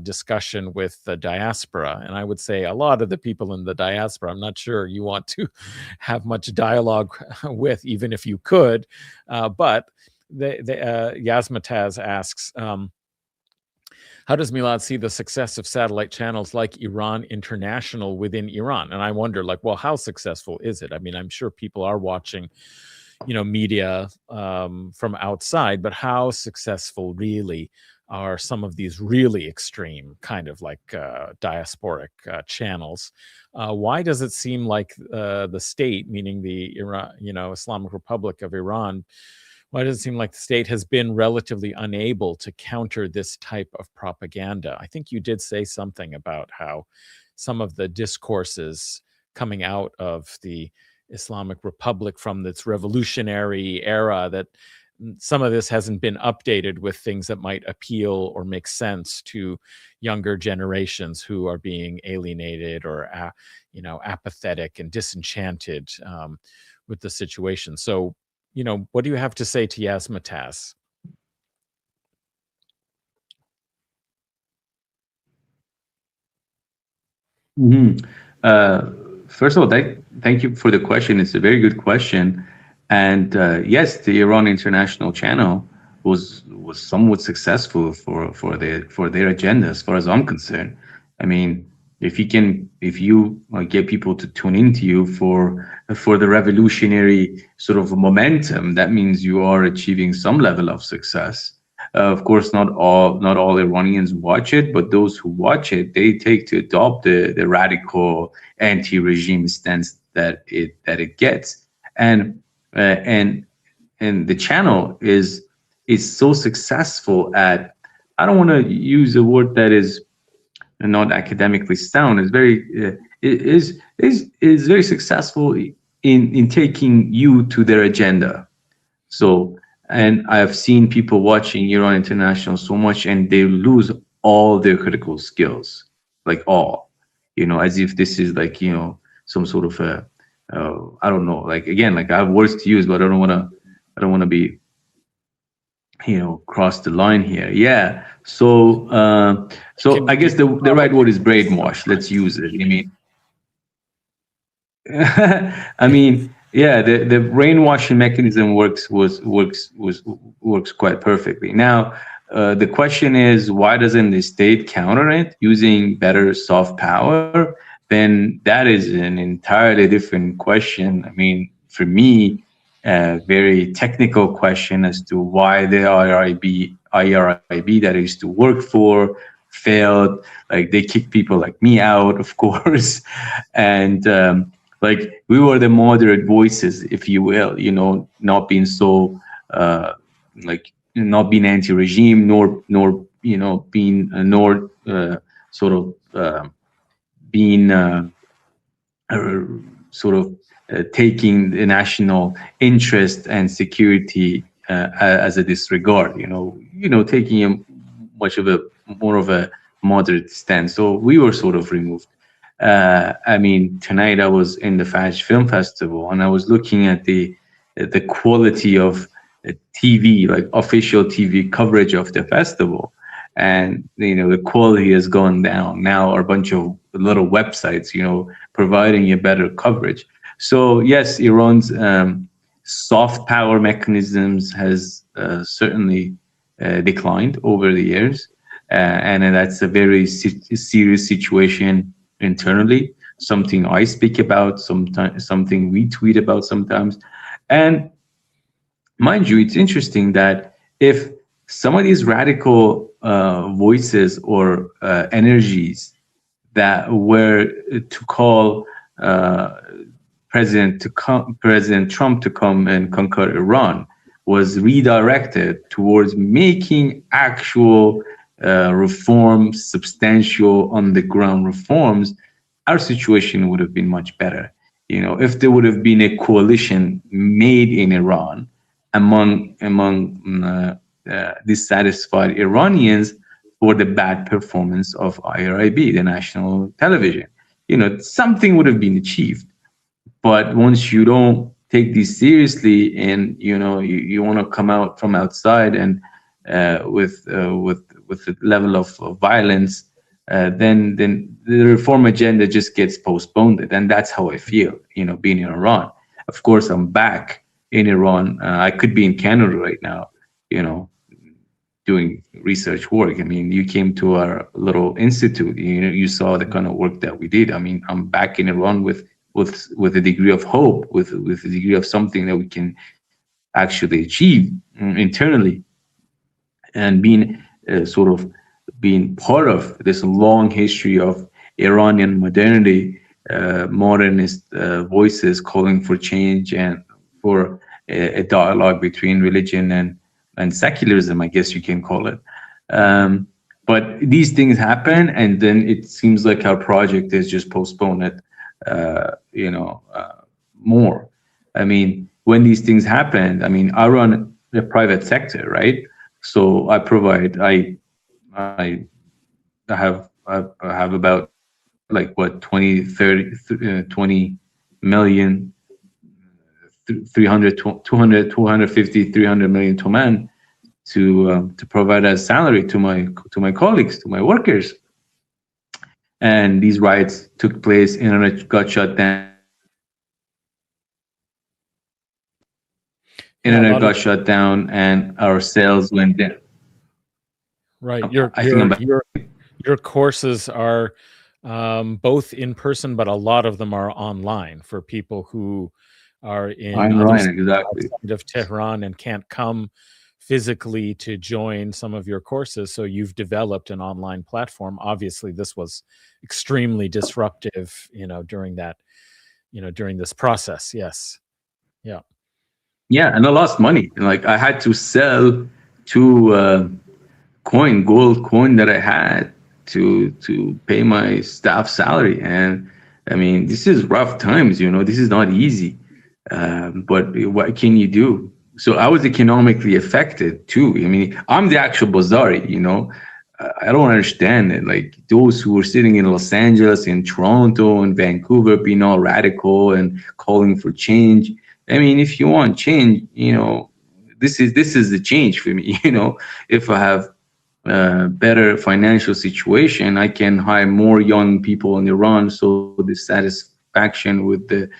discussion with the diaspora. And I would say a lot of the people in the diaspora, I'm not sure you want to have much dialogue with, even if you could. But Yasma Taz asks, how does Milad see the success of satellite channels like Iran International within Iran? And I wonder, well, how successful is it? I mean, I'm sure people are watching, media from outside, but how successful really are some of these really extreme kind of like diasporic channels? Why does it seem like the state, meaning the Iran, Islamic Republic of Iran, Why does it seem like the state has been relatively unable to counter this type of propaganda? I think you did say something about how some of the discourses coming out of the Islamic Republic from its revolutionary era, that some of this hasn't been updated with things that might appeal or make sense to younger generations who are being alienated or apathetic and disenchanted with the situation. So, what do you have to say to Yasmatas? Mhm. First of all, thank you for the question. It's a very good question. And yes, the Iran International Channel was somewhat successful for their agenda, as far as I'm concerned. I mean, if you get people to tune into you for the revolutionary sort of momentum, that means you are achieving some level of success. Of course, not all Iranians watch it, but those who watch it, they take to adopt the radical anti-regime stance that it gets, and and the channel is so successful at, I don't want to use a word that is not academically sound, is very is very successful in taking you to their agenda. So, and I've seen people watching Iran International so much, and they lose all their critical skills, like all, as if this is like, some sort of a, I don't know, like, again, like, I have words to use, but I don't want to be, cross the line here. Yeah. So I guess the right word is brainwash. Let's use it. I mean, I mean, yeah, the brainwashing mechanism works quite perfectly. Now, the question is, why doesn't the state counter it using better soft power? Then that is an entirely different question. I mean, for me, a very technical question as to why the IRIB that I used to work for failed. Like, they kicked people like me out, of course, and like, we were the moderate voices, if you will, not being so like, not being anti-regime, nor being nor sort of being uh, sort of taking the national interest and security as a disregard, taking a much of a more of a moderate stance. So we were sort of removed. I mean, tonight I was in the Faj Film Festival, and I was looking at the quality of TV, like official TV coverage of the festival, and the quality has gone down. Now are a bunch of little websites, providing a better coverage. So yes, Iran's soft power mechanisms has certainly declined over the years, and that's a very serious situation internally. Something I speak about sometimes, something we tweet about sometimes, and mind you, it's interesting that if some of these radical voices or energies that were to call President Trump to come and conquer Iran was redirected towards making actual reforms, substantial on the ground reforms, our situation would have been much better. If there would have been a coalition made in Iran among dissatisfied Iranians for the bad performance of IRIB, the national television, something would have been achieved. But once you don't take this seriously, and you want to come out from outside and with the level of violence, then the reform agenda just gets postponed, and that's how I feel. Being in Iran, of course, I'm back in Iran. I could be in Canada right now, doing research work. I mean, you came to our little institute. You saw the kind of work that we did. I mean, I'm back in Iran with a degree of hope, with a degree of something that we can actually achieve internally, and being sort of being part of this long history of Iranian modernity, modernist voices calling for change and for a dialogue between religion and secularism, I guess you can call it. But these things happen, and then it seems like our project is just postpone it, more. I mean, when these things happen, I mean, I run the private sector, right? So I have about like what 20, 30, 20 million, 300, 200, 250, 300 million toman to provide as salary to my colleagues, to my workers. And these riots took place, internet got shut down. Internet got shut down, and our sales went down. Right. Your courses are both in person, but a lot of them are online for people who are in other outside of Tehran and can't come physically to join some of your courses. So you've developed an online platform. Obviously, this was extremely disruptive, during this process. Yes. Yeah. Yeah, and I lost money. Like I had to sell two gold coin that I had to pay my staff salary. And I mean, this is rough times. This is not easy. But what can you do? So I was economically affected too. I mean, I'm the actual Bazari. I don't understand it. Like those who were sitting in Los Angeles, in Toronto, and Vancouver, being all radical and calling for change. I mean, if you want change, this is the change for me. If I have better financial situation, I can hire more young people in Iran, so the satisfaction with their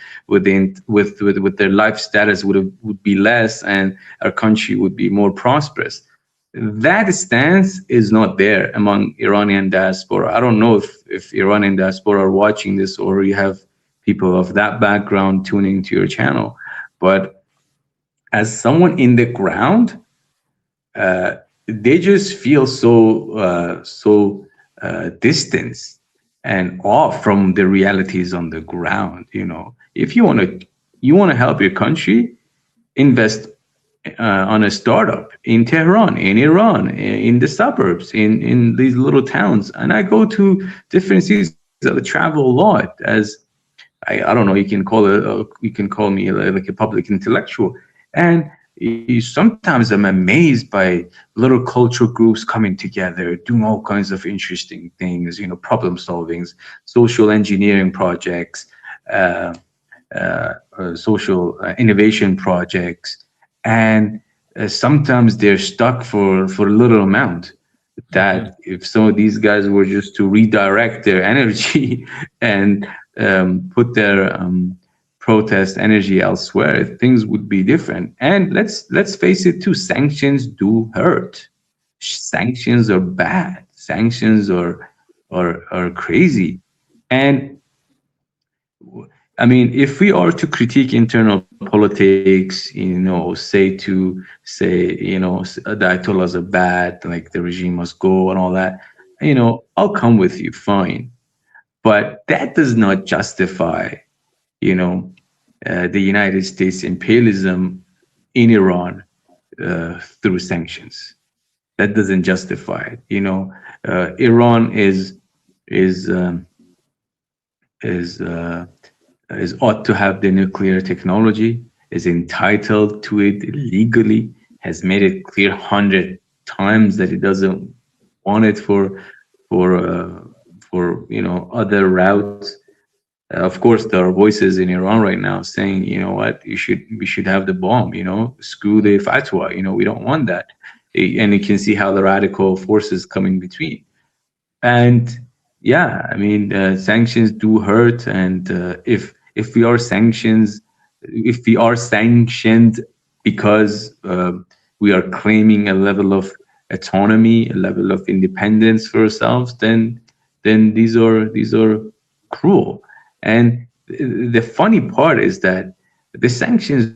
life status would be less, and our country would be more prosperous. That stance is not there among Iranian diaspora. I don't know if Iranian diaspora are watching this, or you have people of that background tuning to your channel. But as someone in the ground, they just feel so distant and off from the realities on the ground. If you want to help your country, invest on a startup in Tehran, in Iran, in the suburbs, in these little towns. And I go to different cities. I travel a lot. As I don't know, you can call me like a public intellectual. And sometimes I'm amazed by little cultural groups coming together, doing all kinds of interesting things, problem solvings, social engineering projects, social innovation projects. And sometimes they're stuck for a little amount. That if some of these guys were just to redirect their energy and put their protest energy elsewhere, things would be different. And let's face it too, sanctions do hurt. Sanctions are bad. Sanctions are crazy. And I mean, if we are to critique internal politics, say the Ayatollahs are bad, like the regime must go and all that, I'll come with you, fine. But that does not justify, the United States imperialism in Iran through sanctions. That doesn't justify it. Iran is ought to have the nuclear technology, is entitled to it legally, has made it clear 100 times that it doesn't want it for other routes. Of course, there are voices in Iran right now saying, we should have the bomb, screw the fatwa, we don't want that. And you can see how the radical forces come in between. And yeah, I mean, sanctions do hurt. And if we are sanctioned because we are claiming a level of autonomy, a level of independence for ourselves, then these are cruel. And the funny part is that the sanctions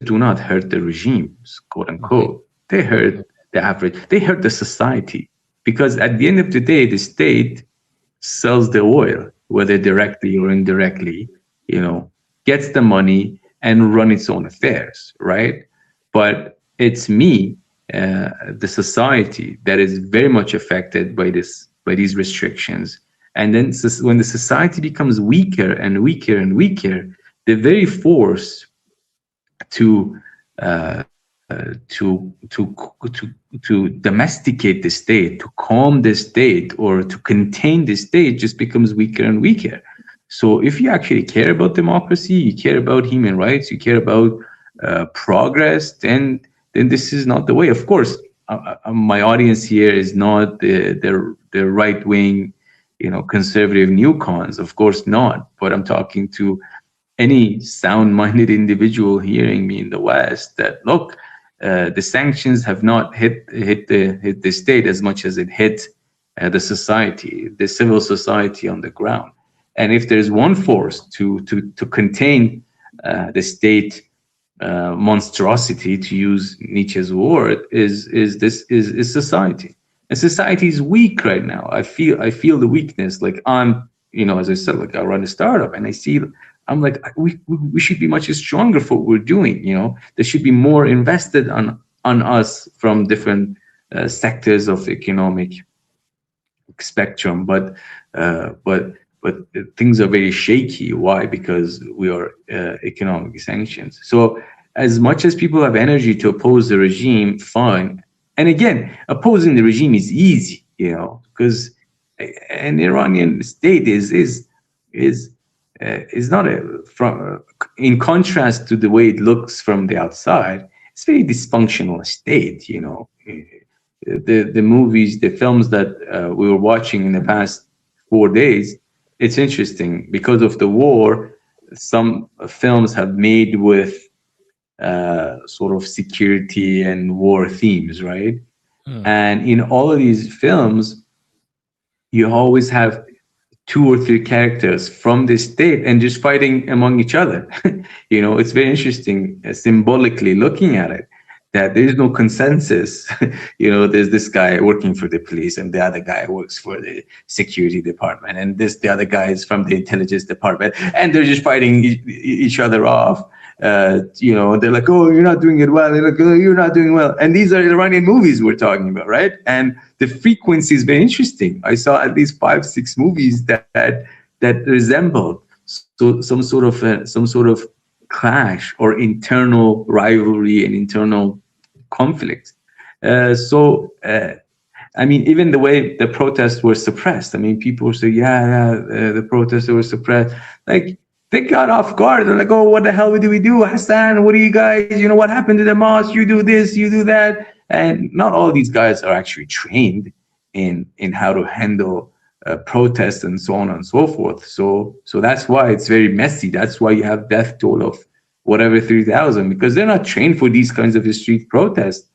do not hurt the regimes, quote unquote. They hurt the average. They hurt the society, because at the end of the day, the state sells the oil, whether directly or indirectly, gets the money, and run its own affairs, right? But it's me, the society, that is very much affected by these restrictions. And then when the society becomes weaker and weaker and weaker, the very force to domesticate the state, to calm the state, or to contain the state just becomes weaker and weaker. So if you actually care about democracy, you care about human rights, you care about progress, then this is not the way. Of course, my audience here is not the right wing, conservative neocons. Of course not. But I'm talking to any sound-minded individual hearing me in the West that, look, the sanctions have not hit the state as much as it hit the society, the civil society on the ground. And if there's one force to contain the state monstrosity, to use Nietzsche's word, is society. And society is weak right now. I feel the weakness. Like, I'm, as I said, like, I run a startup, and I'm like, we should be much stronger for what we're doing. There should be more invested on us from different sectors of economic spectrum. But things are very shaky. Why? Because we are economic sanctions. So as much as people have energy to oppose the regime, fine. And again, opposing the regime is easy, because an Iranian state is not in contrast to the way it looks from the outside. It's a very dysfunctional state. The movies, the films that we were watching in the past 4 days. It's interesting, because of the war, some films have made with sort of security and war themes, right? And in all of these films, you always have 2 or 3 characters from the state and just fighting among each other. It's very interesting, symbolically looking at it, that there is no consensus. There's this guy working for the police, and the other guy works for the security department, and the other guy is from the intelligence department, and they're just fighting each other off. They're like, oh, you're not doing it well. They're like, oh, you're not doing well. And these are Iranian movies we're talking about, right? And the frequency is very interesting. I saw at least 5-6 movies that resembled some sort of clash or internal rivalry and internal conflict. Even the way the protests were suppressed. People say, the protests were suppressed. Like, they got off guard. They're like, oh, what the hell do we do? Hassan, what do you guys, what happened to the mosque? You do this, you do that. And not all these guys are actually trained in how to handle protests and so on and so forth. So that's why it's very messy. That's why you have death toll of whatever 3,000, because they're not trained for these kinds of street protests.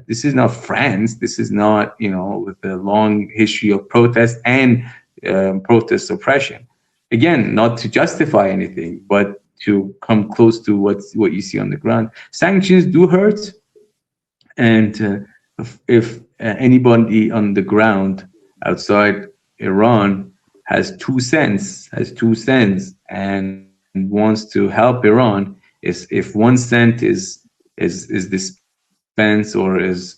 This is not France. This is not, with a long history of protest and protest suppression. Again, not to justify anything, but to come close to what you see on the ground. Sanctions do hurt. And if anybody on the ground outside Iran has 2 cents, and wants to help Iran, if 1 cent is dispensed or is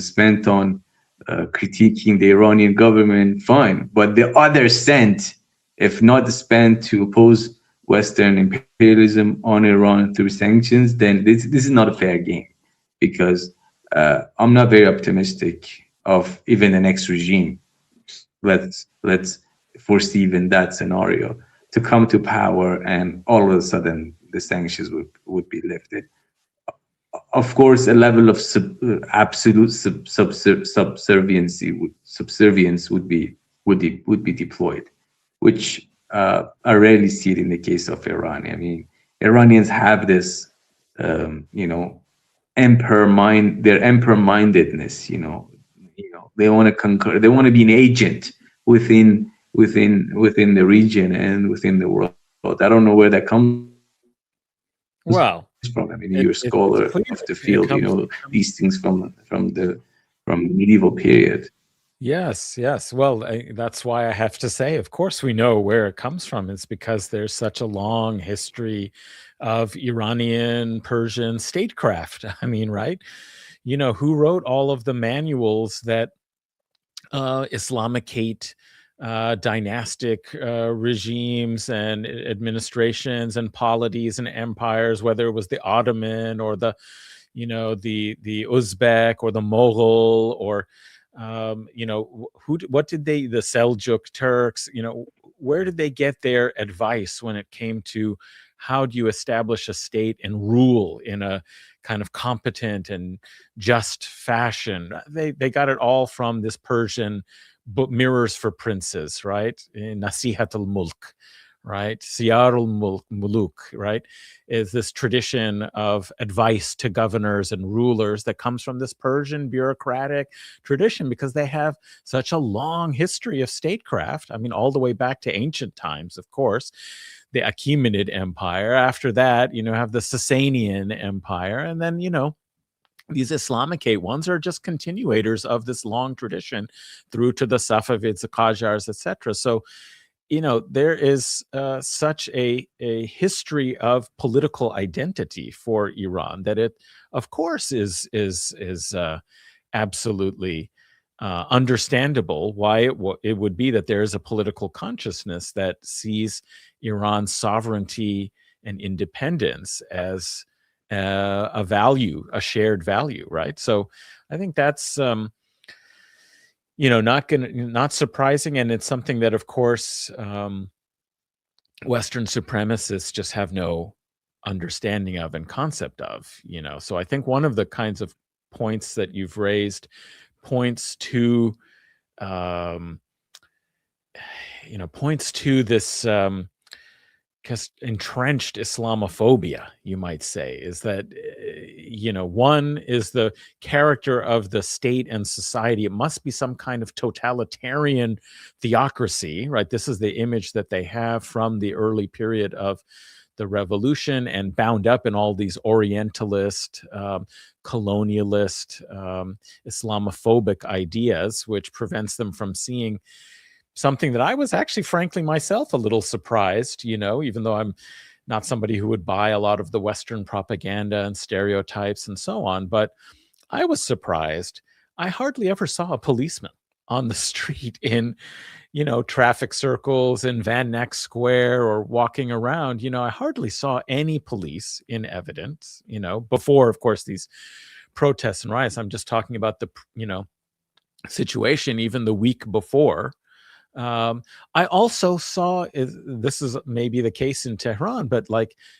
spent on critiquing the Iranian government, fine. But the other cent, if not spent to oppose Western imperialism on Iran through sanctions, then this is not a fair game, because I'm not very optimistic of even the next regime. Let's foresee even that scenario to come to power, and all of a sudden the sanctions would be lifted. Of course, a level of absolute subservience would be deployed, which I rarely see it in the case of Iran. Iranians have this, emperor mindedness. They want to conquer. They want to be an agent within the region and within the world. I don't know where that comes Well, from. You're a scholar of the field. These things from the medieval period. Yes, yes. Well, that's why I have to say, of course, we know where it comes from. It's because there's such a long history of Iranian, Persian statecraft. I mean, right? Who wrote all of the manuals that Islamicate dynastic regimes and administrations and polities and empires, whether it was the Ottoman or the Uzbek or the Mughal or what did the Seljuk Turks, where did they get their advice when it came to how do you establish a state and rule in a kind of competent and just fashion? They got it all from this Persian book, Mirrors for Princes, right? Nasihat al-Mulk, right? Siyar al-Muluk, right? Is this tradition of advice to governors and rulers that comes from this Persian bureaucratic tradition, because they have such a long history of statecraft. I mean, all the way back to ancient times, of course, the Achaemenid Empire. After that, have the Sasanian Empire. And then, these Islamicate ones are just continuators of this long tradition through to the Safavids, the Qajars, etc. So, there is such a history of political identity for Iran that it, of course, is absolutely understandable why it would be that there is a political consciousness that sees Iran's sovereignty and independence as a value, a shared value, right? So I think that's not surprising, and it's something that, of course, Western supremacists just have no understanding of and concept of. So I think one of the kinds of points that you've raised points to um, this entrenched Islamophobia, you might say, is that, one is the character of the state and society. It must be some kind of totalitarian theocracy, right? This is the image that they have from the early period of the revolution, and bound up in all these Orientalist, colonialist, Islamophobic ideas, which prevents them from seeing something that I was actually, frankly, myself a little surprised, even though I'm not somebody who would buy a lot of the Western propaganda and stereotypes and so on. But I was surprised. I hardly ever saw a policeman on the street in, traffic circles in Van Neck Square or walking around. I hardly saw any police in evidence, before, of course, these protests and riots. I'm just talking about the, situation even the week before. I also saw, this is maybe the case in Tehran, but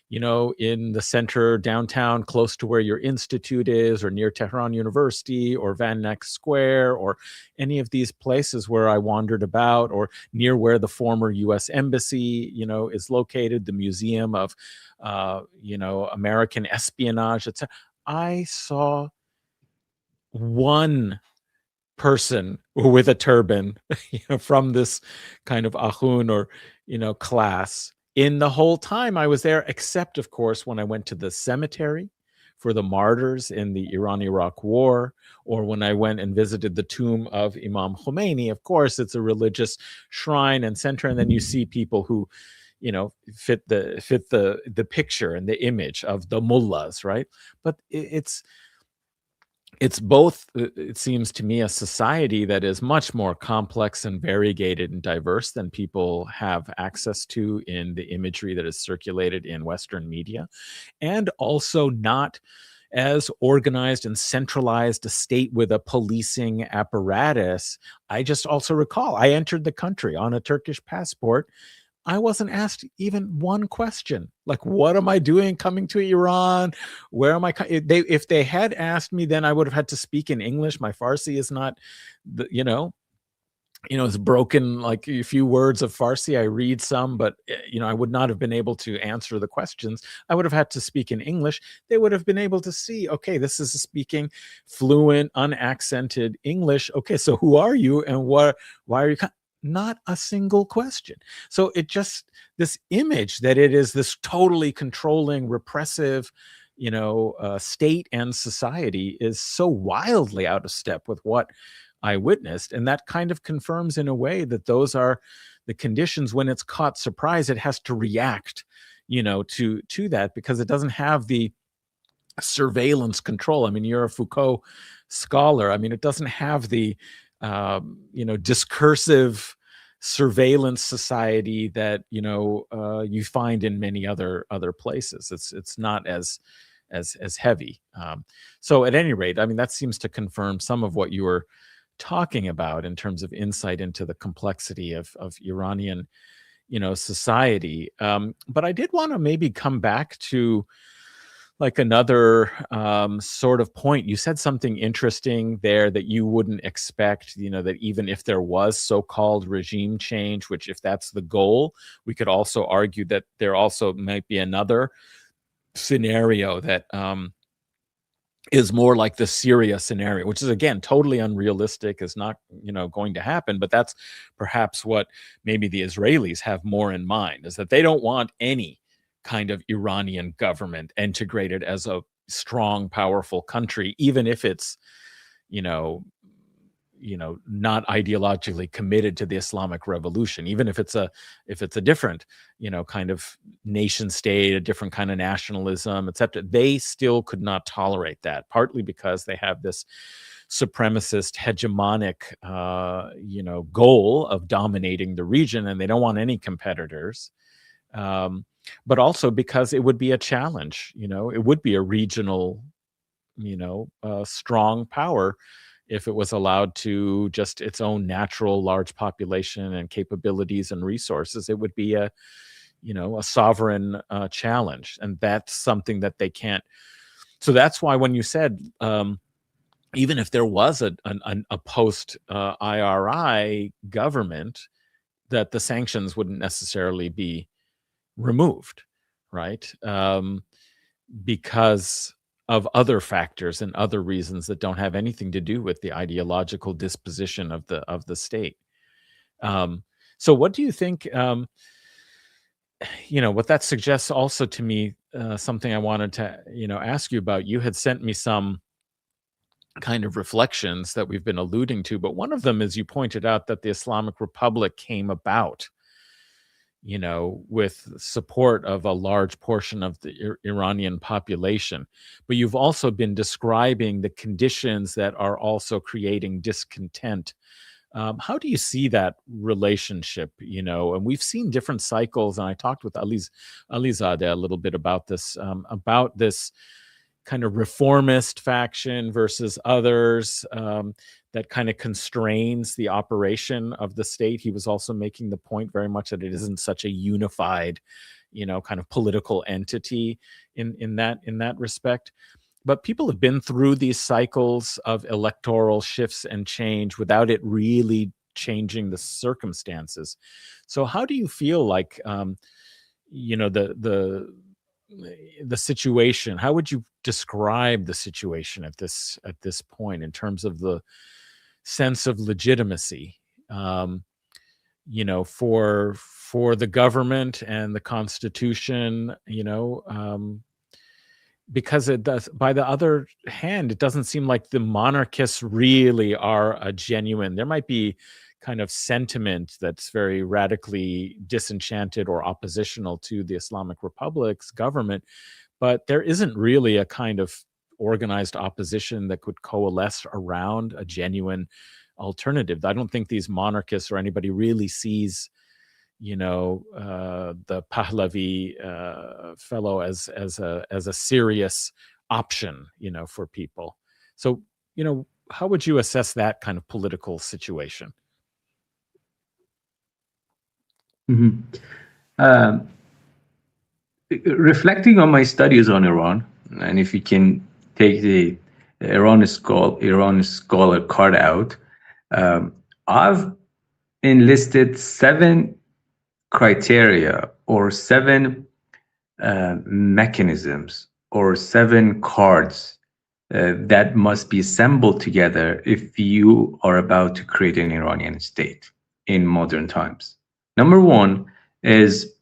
in the center, downtown, close to where your institute is, or near Tehran University or Van Neck Square, or any of these places where I wandered about, or near where the former U.S. Embassy, is located, the Museum of, American Espionage, etc. I saw one person with a turban, from this kind of ahun or, class in the whole time I was there, except, of course, when I went to the cemetery for the martyrs in the Iran-Iraq War, or when I went and visited the tomb of Imam Khomeini. Of course, it's a religious shrine and center, and then you see people who, fit the picture and the image of the mullahs, right? But it's both, it seems to me, a society that is much more complex and variegated and diverse than people have access to in the imagery that is circulated in Western media, and also not as organized and centralized a state with a policing apparatus. I just also recall I entered the country on a Turkish passport. I wasn't asked even one question, like, what am I doing coming to Iran? Where am I? If they had asked me, then I would have had to speak in English. My Farsi is not, it's broken, like a few words of Farsi. I read some, but I would not have been able to answer the questions. I would have had to speak in English. They would have been able to see, okay, this is speaking fluent, unaccented English. Okay, so who are you, and why are you? Not a single question. So this image that it is this totally controlling, repressive, state and society is so wildly out of step with what I witnessed. And that kind of confirms in a way that those are the conditions. When it's caught surprise, it has to react, to that, because it doesn't have the surveillance control. I mean, you're a Foucault scholar. I mean, it doesn't have the, discursive surveillance society that you find in many other places. It's not as heavy. So at any rate, I mean, that seems to confirm some of what you were talking about in terms of insight into the complexity of Iranian, society. But I did want to maybe come back to like another sort of point. You said something interesting there that you wouldn't expect, that even if there was so-called regime change, which if that's the goal, we could also argue that there also might be another scenario that is more like the Syria scenario, which is again totally unrealistic, is not going to happen. But that's perhaps what maybe the Israelis have more in mind, is that they don't want any kind of Iranian government integrated as a strong, powerful country, even if it's not ideologically committed to the Islamic Revolution, even if it's a different kind of nation state, a different kind of nationalism, etc. They still could not tolerate that, partly because they have this supremacist hegemonic goal of dominating the region, and they don't want any competitors, but also because it would be a challenge. It would be a regional strong power if it was allowed to just its own natural large population and capabilities and resources. It would be a sovereign challenge, and that's something that they can't. So that's why when you said even if there was a post IRI government, that the sanctions wouldn't necessarily be removed, right? Because of other factors and other reasons that don't have anything to do with the ideological disposition of the state. So what do you think, what that suggests also to me, something I wanted to, ask you about. You had sent me some kind of reflections that we've been alluding to, but one of them is you pointed out that the Islamic Republic came about with support of a large portion of the Iranian population. But you've also been describing the conditions that are also creating discontent. How do you see that relationship? And we've seen different cycles, and I talked with Alizadeh a little bit about this kind of reformist faction versus others, that kind of constrains the operation of the state. He was also making the point very much that it isn't such a unified, kind of political entity in that respect. But people have been through these cycles of electoral shifts and change without it really changing the circumstances. So how do you feel like, the situation? How would you describe the situation at this point in terms of the sense of legitimacy, for the government and the Constitution, because it does. By the other hand, it doesn't seem like the monarchists really are a genuine. There might be kind of sentiment that's very radically disenchanted or oppositional to the Islamic Republic's government, but there isn't really a kind of organized opposition that could coalesce around a genuine alternative. I don't think these monarchists or anybody really sees, the Pahlavi fellow as a serious option, for people. So, how would you assess that kind of political situation? Mm-hmm. Reflecting on my studies on Iran, and if you can take the Iran scholar card out, I've enlisted 7 criteria or 7 mechanisms or 7 cards that must be assembled together if you are about to create an Iranian state in modern times. Number 1 is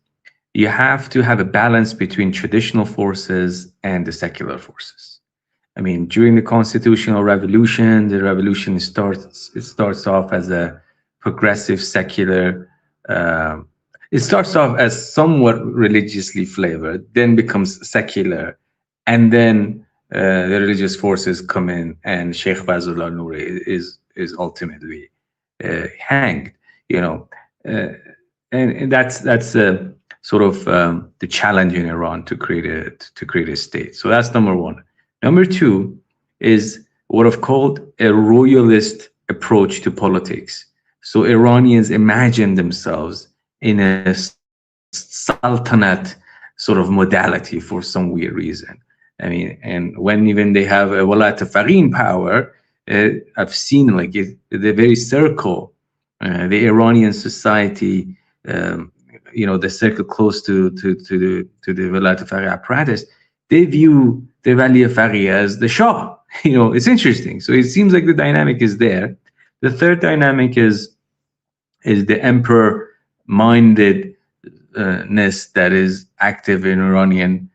you have to have a balance between traditional forces and the secular forces. I mean, during the constitutional revolution, the revolution starts off as a progressive secular. Uh, it starts off as somewhat religiously flavored, then becomes secular, and then the religious forces come in, and Sheikh Fazlullah Nouri is ultimately hanged. You know, uh, and that's sort of the challenge in Iran to create a state. So that's number one. Number two is what I've called a royalist approach to politics. So Iranians imagine themselves in a sultanate sort of modality for some weird reason. I mean, and when even they have a walat al power, I've seen like the very circle, the Iranian society, the circle close to the walat al apparatus, they view the Wali Faghi as the Shah. It's interesting. So it seems like the dynamic is there. The third dynamic is the emperor-mindedness that is active in Iranian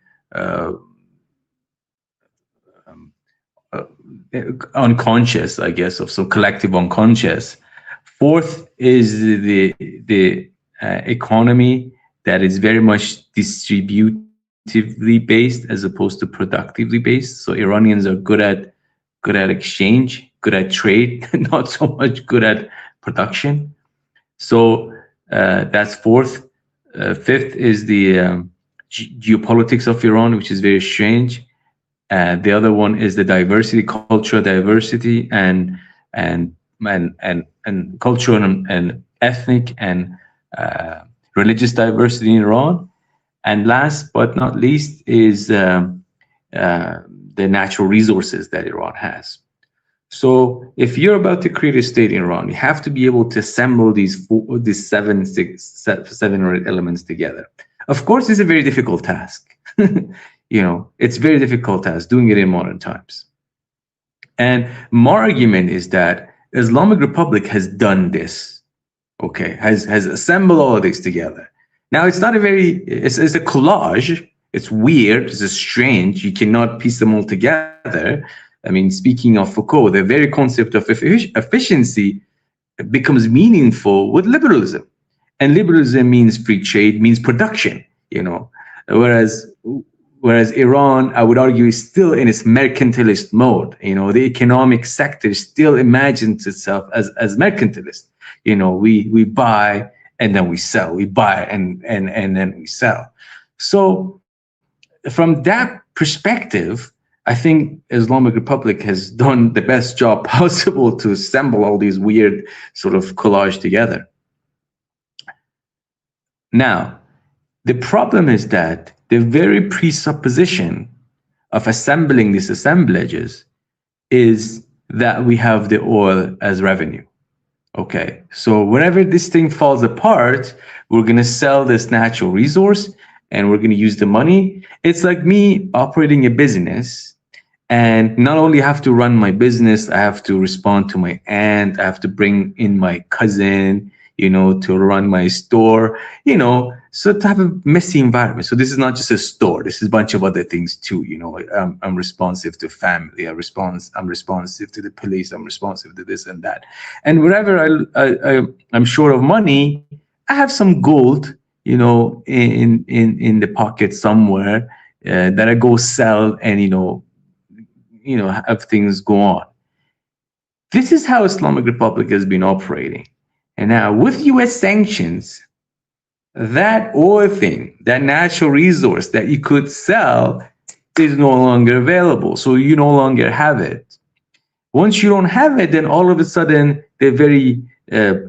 unconscious, I guess, of some collective unconscious. Fourth is the economy that is very much distributively based as opposed to productively based. So Iranians are good at exchange, good at trade, not so much good at production. So that's fourth. Fifth is the geopolitics of Iran, which is very strange. The other one is the diversity, cultural diversity, and cultural and ethnic and religious diversity in Iran. And last but not least is the natural resources that Iran has. So if you're about to create a state in Iran, you have to be able to assemble these seven or eight elements together. Of course, it's a very difficult task. It's a very difficult task doing it in modern times. And my argument is that Islamic Republic has done this, okay, has assembled all of this together. Now, it's not it's a collage. It's weird, it's strange. You cannot piece them all together. I mean, speaking of Foucault, the very concept of efficiency becomes meaningful with liberalism. And liberalism means free trade, means production, whereas Iran, I would argue, is still in its mercantilist mode. The economic sector still imagines itself as mercantilist. We buy and then we sell. We buy and then we sell. So from that perspective, I think Islamic Republic has done the best job possible to assemble all these weird sort of collage together. Now, the problem is that the very presupposition of assembling these assemblages is that we have the oil as revenue. Okay, so whenever this thing falls apart, we're going to sell this natural resource and we're going to use the money. It's like me operating a business, and not only have to run my business, I have to respond to my aunt, I have to bring in my cousin, to run my store, so to have a messy environment. So this is not just a store. This is a bunch of other things too. I'm responsive to family. I'm responsive to the police. I'm responsive to this and that. And wherever I'm short of money, I have some gold, in the pocket somewhere that I go sell and, have things go on. This is how Islamic Republic has been operating. And now with US sanctions, that oil thing, that natural resource that you could sell is no longer available. So you no longer have it. Once you don't have it, then all of a sudden the very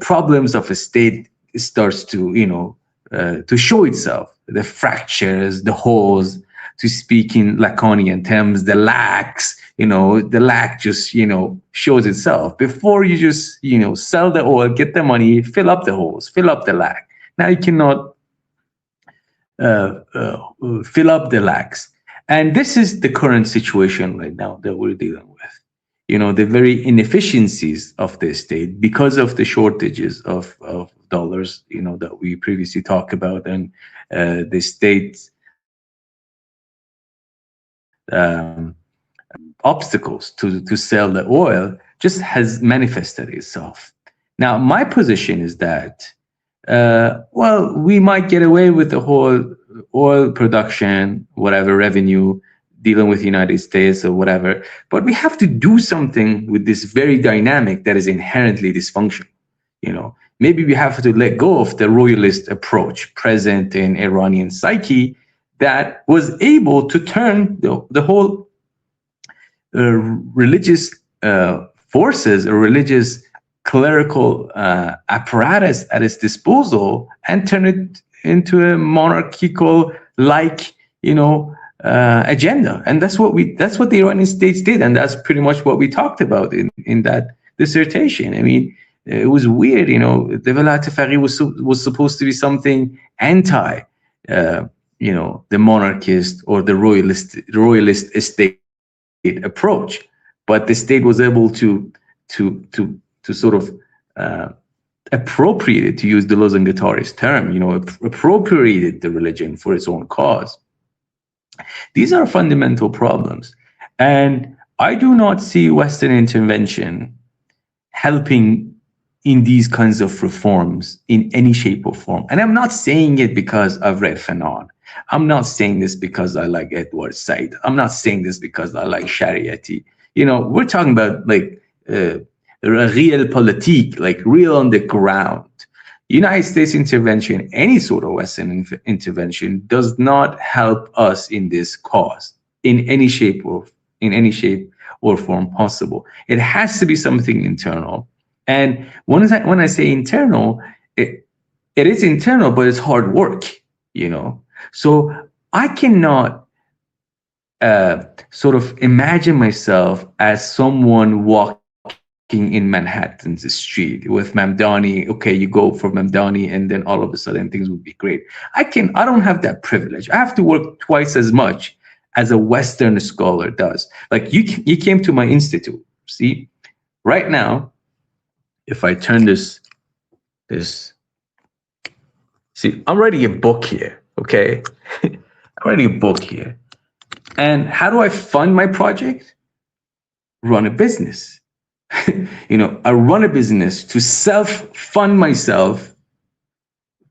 problems of a state starts to, to show itself. The fractures, the holes, to speak in Lacanian terms, the lacks, the lack just, shows itself. Before you just, sell the oil, get the money, fill up the holes, fill up the lack. Now you cannot fill up the lacks. And this is the current situation right now that we're dealing with. The very inefficiencies of the state because of the shortages of dollars, that we previously talked about, and the state's obstacles to sell the oil just has manifested itself. Now, my position is that, well, we might get away with the whole oil production, whatever revenue, dealing with the United States or whatever, but we have to do something with this very dynamic that is inherently dysfunctional. Maybe we have to let go of the royalist approach present in Iranian psyche that was able to turn the whole religious forces or religious clerical apparatus at its disposal and turn it into a monarchical agenda. And that's what the Iranian states did, and that's pretty much what we talked about in that dissertation. I mean, it was weird, the Velayat Faqih was supposed to be something anti the monarchist or the royalist estate approach, but the state was able to sort of appropriate it, to use the Lozangatari's term, appropriated the religion for its own cause. These are fundamental problems, and I do not see Western intervention helping in these kinds of reforms in any shape or form. And I'm not saying it because I've read Fanon. I'm not saying this because I like Edward Said. I'm not saying this because I like Shariati. We're talking about realpolitik, like real on the ground. United States intervention, any sort of Western intervention, does not help us in this cause in any shape or form possible. It has to be something internal. And when I say internal, it is internal, but it's hard work, So I cannot sort of imagine myself as someone walking in Manhattan's street with Mamdani. Okay, you go for Mamdani, and then all of a sudden things would be great. I don't have that privilege. I have to work twice as much as a Western scholar does. Like you came to my institute. See, right now, if I turn this, see, I'm writing a book here, okay? I'm writing a book here. And how do I fund my project? Run a business. I run a business to self-fund myself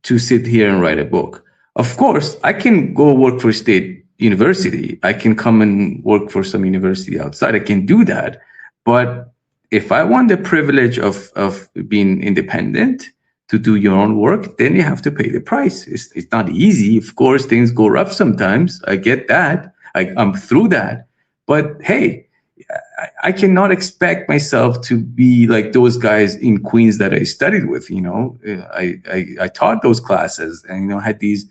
to sit here and write a book. Of course, I can go work for a state university. I can come and work for some university outside. I can do that. But if I want the privilege of being independent, to do your own work, then you have to pay the price. It's not easy. Of course, things go rough sometimes. I get that. I'm through that. But hey, I cannot expect myself to be like those guys in Queens that I studied with. I taught those classes and had these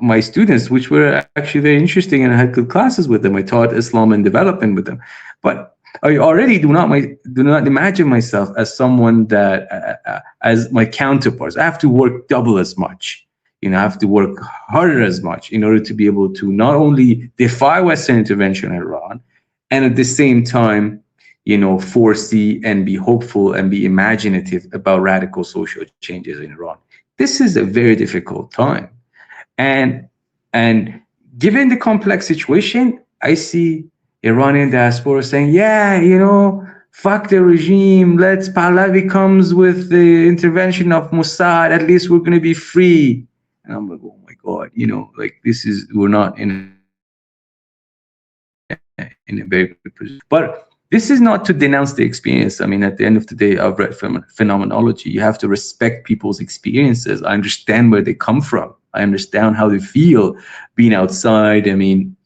my students, which were actually very interesting, and I had good classes with them. I taught Islam and development with them, but I already do not imagine myself as someone that as my counterparts. I have to work double as much. I have to work harder as much in order to be able to not only defy Western intervention in Iran, and at the same time, foresee and be hopeful and be imaginative about radical social changes in Iran. This is a very difficult time. And given the complex situation, I see Iranian diaspora saying, yeah, fuck the regime. Pahlavi comes with the intervention of Mossad. At least we're going to be free. And I'm like, oh my God, we're not in a very good position. But this is not to denounce the experience. I mean, at the end of the day, I've read phenomenology. You have to respect people's experiences. I understand where they come from. I understand how they feel being outside. I mean,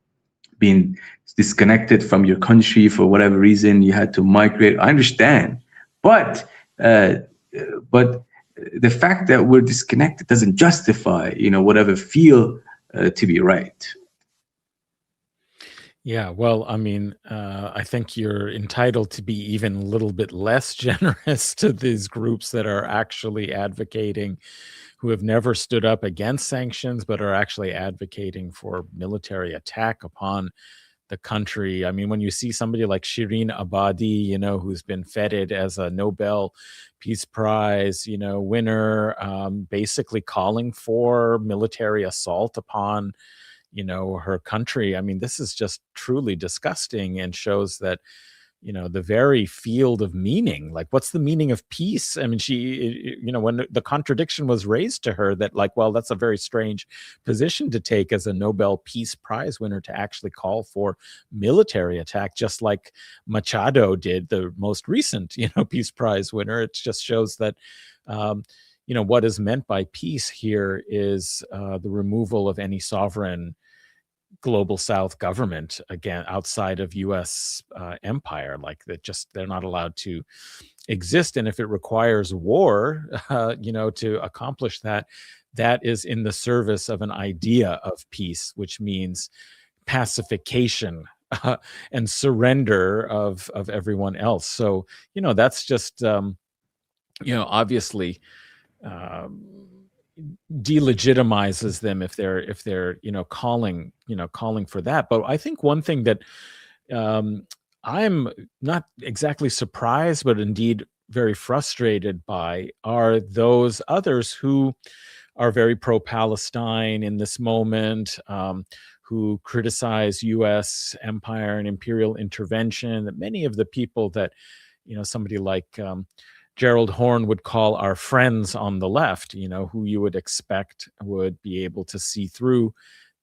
being disconnected from your country for whatever reason, you had to migrate. I understand. But the fact that we're disconnected doesn't justify, whatever feel to be right. Yeah, well, I mean, I think you're entitled to be even a little bit less generous to these groups that are actually advocating, who have never stood up against sanctions, but are actually advocating for military attack upon the country. I mean, when you see somebody like Shirin Abadi, who's been feted as a Nobel Peace Prize, winner, basically calling for military assault upon her country. I mean, this is just truly disgusting and shows that, the very field of meaning, like what's the meaning of peace? I mean, when the contradiction was raised to her that like, well, that's a very strange position to take as a Nobel Peace Prize winner, to actually call for military attack, just like Machado did, the most recent, Peace Prize winner. It just shows that, what is meant by peace here is the removal of any sovereign global South government, again, outside of U.S. Empire. Like that, they're not allowed to exist. And if it requires war, to accomplish that, that is in the service of an idea of peace, which means pacification and surrender of everyone else. So, that's just, obviously, delegitimizes them if they're calling for that. But I think one thing that I'm not exactly surprised, but indeed very frustrated by, are those others who are very pro-Palestine in this moment, who criticize U.S. empire and imperial intervention. That many of the people that somebody like Gerald Horne would call our friends on the left, who you would expect would be able to see through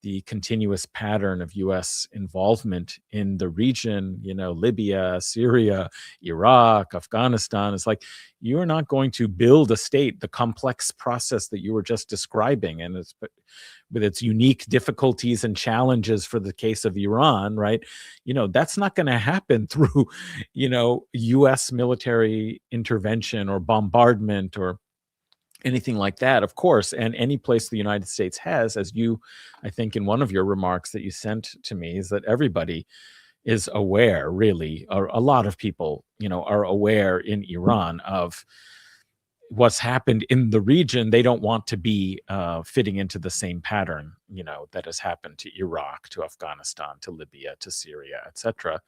the continuous pattern of U.S. involvement in the region, Libya, Syria, Iraq, Afghanistan. It's like, you are not going to build a state, the complex process that you were just describing, and it's with its unique difficulties and challenges for the case of Iran, right? That's not going to happen through, U.S. military intervention or bombardment or anything like that, of course. And any place the United States has, as you, I think in one of your remarks that you sent to me, is that everybody is aware, really, or a lot of people, are aware in Iran of what's happened in the region. They don't want to be fitting into the same pattern, that has happened to Iraq, to Afghanistan, to Libya, to Syria, etc.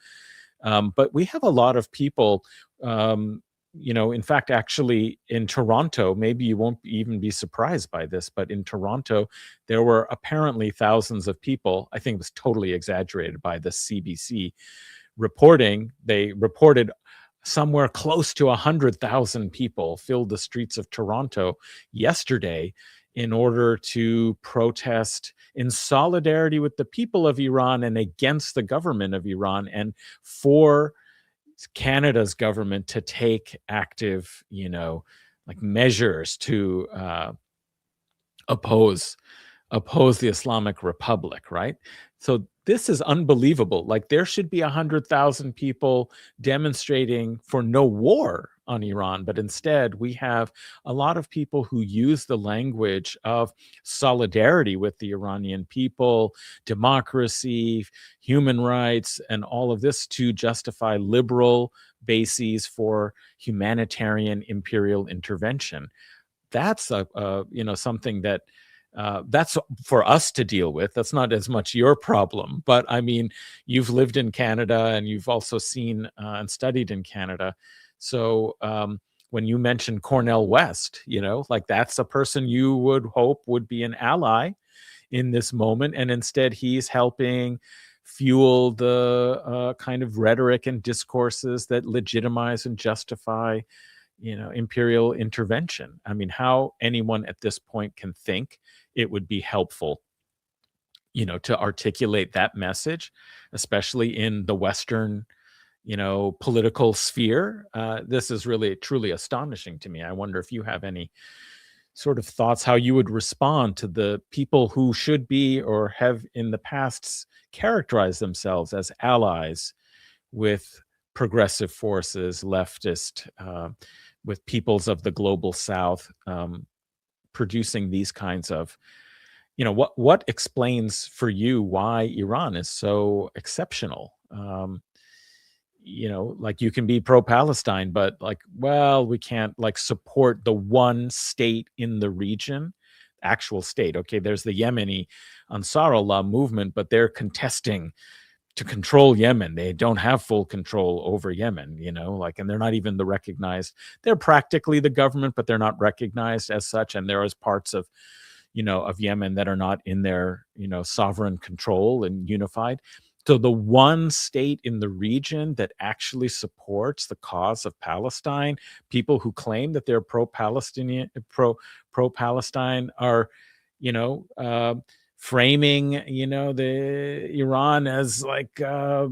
But we have a lot of people, in fact, actually in Toronto, maybe you won't even be surprised by this, but in Toronto, there were apparently thousands of people. I think it was totally exaggerated by the CBC reporting. They reported somewhere close to 100,000 people filled the streets of Toronto yesterday in order to protest in solidarity with the people of Iran and against the government of Iran, and for Canada's government to take active, measures to oppose the Islamic Republic, right? So this is unbelievable. Like, there should be 100,000 people demonstrating for no war on Iran, but instead we have a lot of people who use the language of solidarity with the Iranian people, democracy, human rights, and all of this to justify liberal bases for humanitarian imperial intervention. That's something that that's for us to deal with. That's not as much your problem. But I mean, you've lived in Canada and you've also seen and studied in Canada. So when you mention Cornel West, that's a person you would hope would be an ally in this moment. And instead, he's helping fuel the kind of rhetoric and discourses that legitimize and justify imperial intervention. I mean, how anyone at this point can think it would be helpful, to articulate that message, especially in the Western, political sphere. This is really, truly astonishing to me. I wonder if you have any sort of thoughts how you would respond to the people who should be or have in the past characterized themselves as allies with progressive forces, leftist, with peoples of the global South, producing these kinds of, what explains for you why Iran is so exceptional? Like, you can be pro-Palestine, but we can't support the one state in the region, actual state. Okay, there's the Yemeni Ansarullah movement, but they're contesting to control Yemen. They don't have full control over Yemen, and they're not even they're practically the government, but they're not recognized as such. And there is parts of, of Yemen that are not in their, sovereign control and unified. So the one state in the region that actually supports the cause of Palestine, people who claim that they're pro-Palestinian, pro-Palestine, are, framing, the Iran as like, a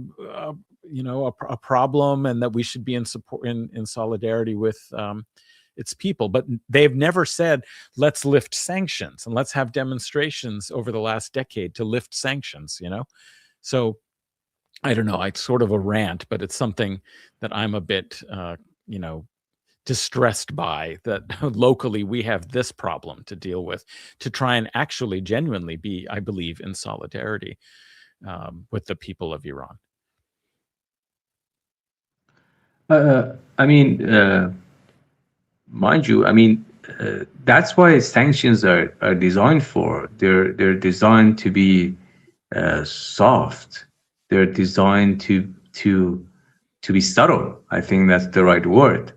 problem, and that we should be in support, in solidarity with its people. But they've never said, let's lift sanctions and let's have demonstrations over the last decade to lift sanctions. So I don't know. It's sort of a rant, but it's something that I'm a bit, distressed by, that locally we have this problem to deal with, to try and actually genuinely be, I believe, in solidarity with the people of Iran. I mean, mind you, that's why sanctions are designed for. They're designed to be soft. They're designed to be subtle. I think that's the right word.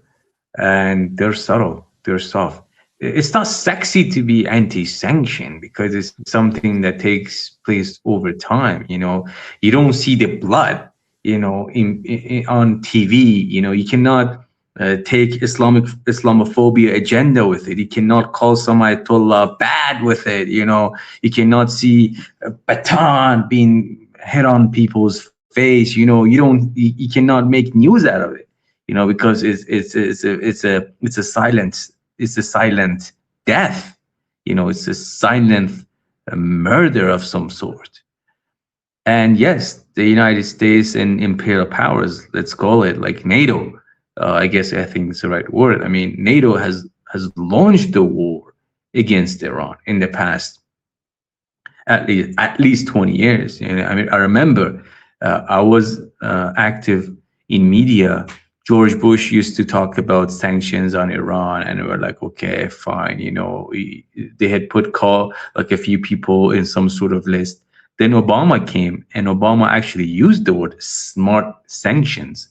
And they're subtle. They're soft. It's not sexy to be anti-sanction because it's something that takes place over time. You don't see the blood, in on TV. You cannot take Islamophobia agenda with it. You cannot call some Ayatollah bad with it. You cannot see a baton being hit on people's face. You cannot make news out of it. Because it's a silent death. It's a silent murder of some sort. And yes, the United States and imperial powers, let's call it like NATO, I think it's the right word. NATO has launched the war against Iran in the past at least 20 years. I remember I was active in media. George Bush used to talk about sanctions on Iran, and we're like, okay, fine. They had put a few people in some sort of list. Then Obama came, and Obama actually used the word smart sanctions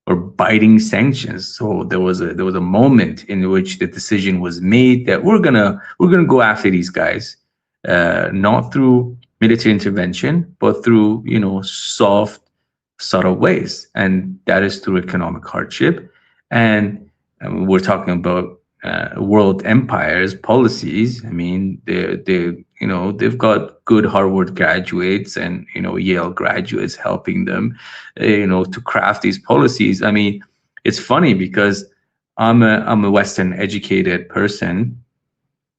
or biting sanctions. So there was a moment in which the decision was made that we're gonna go after these guys, not through military intervention, but through soft, subtle ways, and that is through economic hardship. And we're talking about world empires policies. They've got good Harvard graduates and Yale graduates helping them to craft these policies. It's funny because I'm a Western educated person.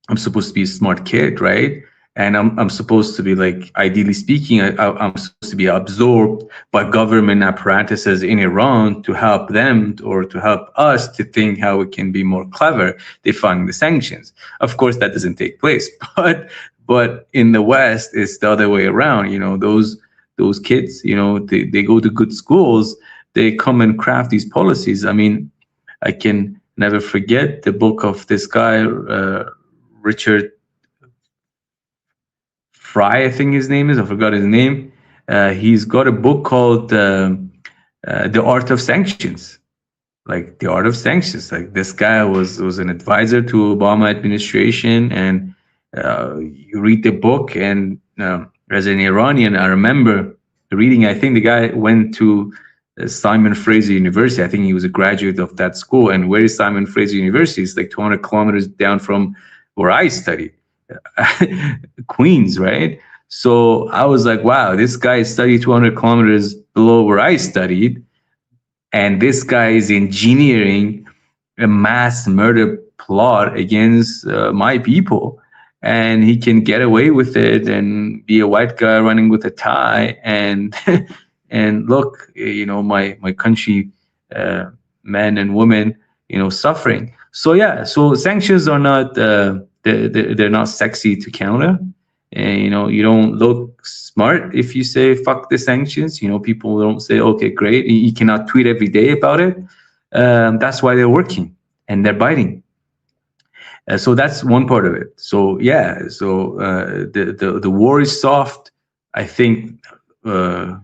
I'm supposed to be a smart kid, right? And I'm supposed to be, like, ideally speaking, I'm supposed to be absorbed by government apparatuses in Iran to help them or to help us to think how we can be more clever defying the sanctions. Of course, that doesn't take place. But in the West, it's the other way around. Those kids, they go to good schools, they come and craft these policies. I can never forget the book of this guy, Richard Fry, I think his name is. I forgot his name. He's got a book called The Art of Sanctions. Like, the art of sanctions. Like, this guy was an advisor to Obama administration, and you read the book, and as an Iranian, I remember reading. I think the guy went to Simon Fraser University. I think he was a graduate of that school. And where is Simon Fraser University? It's like 200 kilometers down from where I studied. Queens, right? So I was like, wow, this guy studied 200 kilometers below where I studied, and this guy is engineering a mass murder plot against my people, and he can get away with it and be a white guy running with a tie and and look, my country, men and women, suffering. So yeah, so sanctions are not they're not sexy to counter. And you don't look smart if you say fuck the sanctions. People don't say, okay, great. You cannot tweet every day about it. That's why they're working and they're biting. So that's one part of it. So yeah, so the war is soft. I think to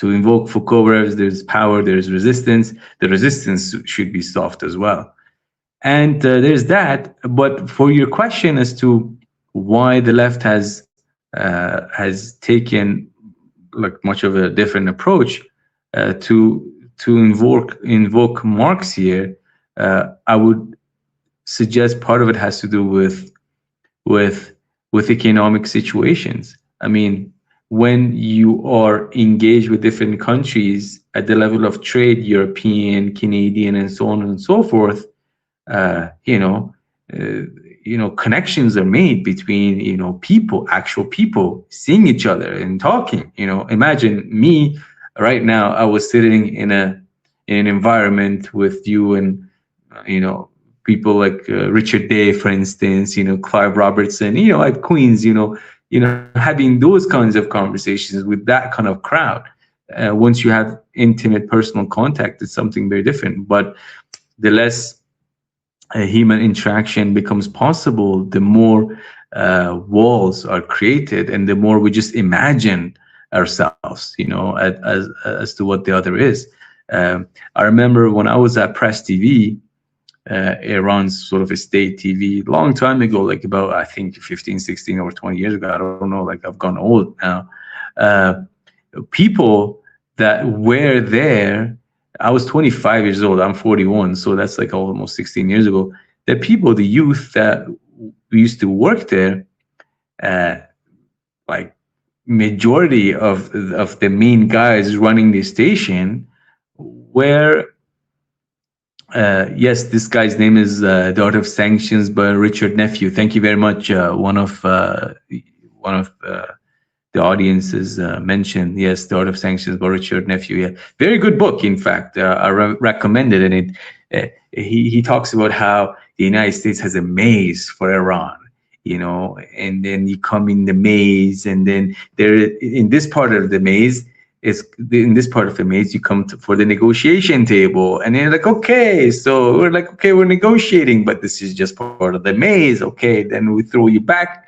invoke Foucault, whereas there's power, there's resistance. The resistance should be soft as well. And there's that. But for your question as to why the left has taken like much of a different approach to invoke Marx here. I would suggest part of it has to do with with economic situations. I mean, when you are engaged with different countries at the level of trade, European, Canadian, and so on and so forth, uh, you know, uh, connections are made between people, actual people, seeing each other and talking. Imagine me right now. I was sitting in an environment with you and you know people like Richard Day, for instance, Clive Robertson, at Queens, having those kinds of conversations with that kind of crowd. Once you have intimate personal contact, it's something very different. But the less human interaction becomes possible, the more walls are created, and the more we just imagine ourselves, as to what the other is. I remember when I was at Press TV, Iran's sort of a state TV, long time ago, like about, I think 15, 16 or 20 years ago. I don't know, like I've gone old now. Uh, People that were there, I was 25 years old, I'm 41, so that's like almost 16 years ago. The people, the youth that used to work there, uh, like majority of the main guys running the station were yes, this guy's name is The Art of Sanctions by Richard Nephew. Thank you very much. One of the audiences mentioned, yes, The Art of Sanctions by Richard Nephew. Yeah, very good book. In fact, I recommend it. And he talks about how the United States has a maze for Iran. And then you come in the maze, and then there in this part of the maze in this part of the maze, you come for the negotiation table, and you're like, okay, so we're like, okay, we're negotiating, but this is just part of the maze. Okay, then we throw you back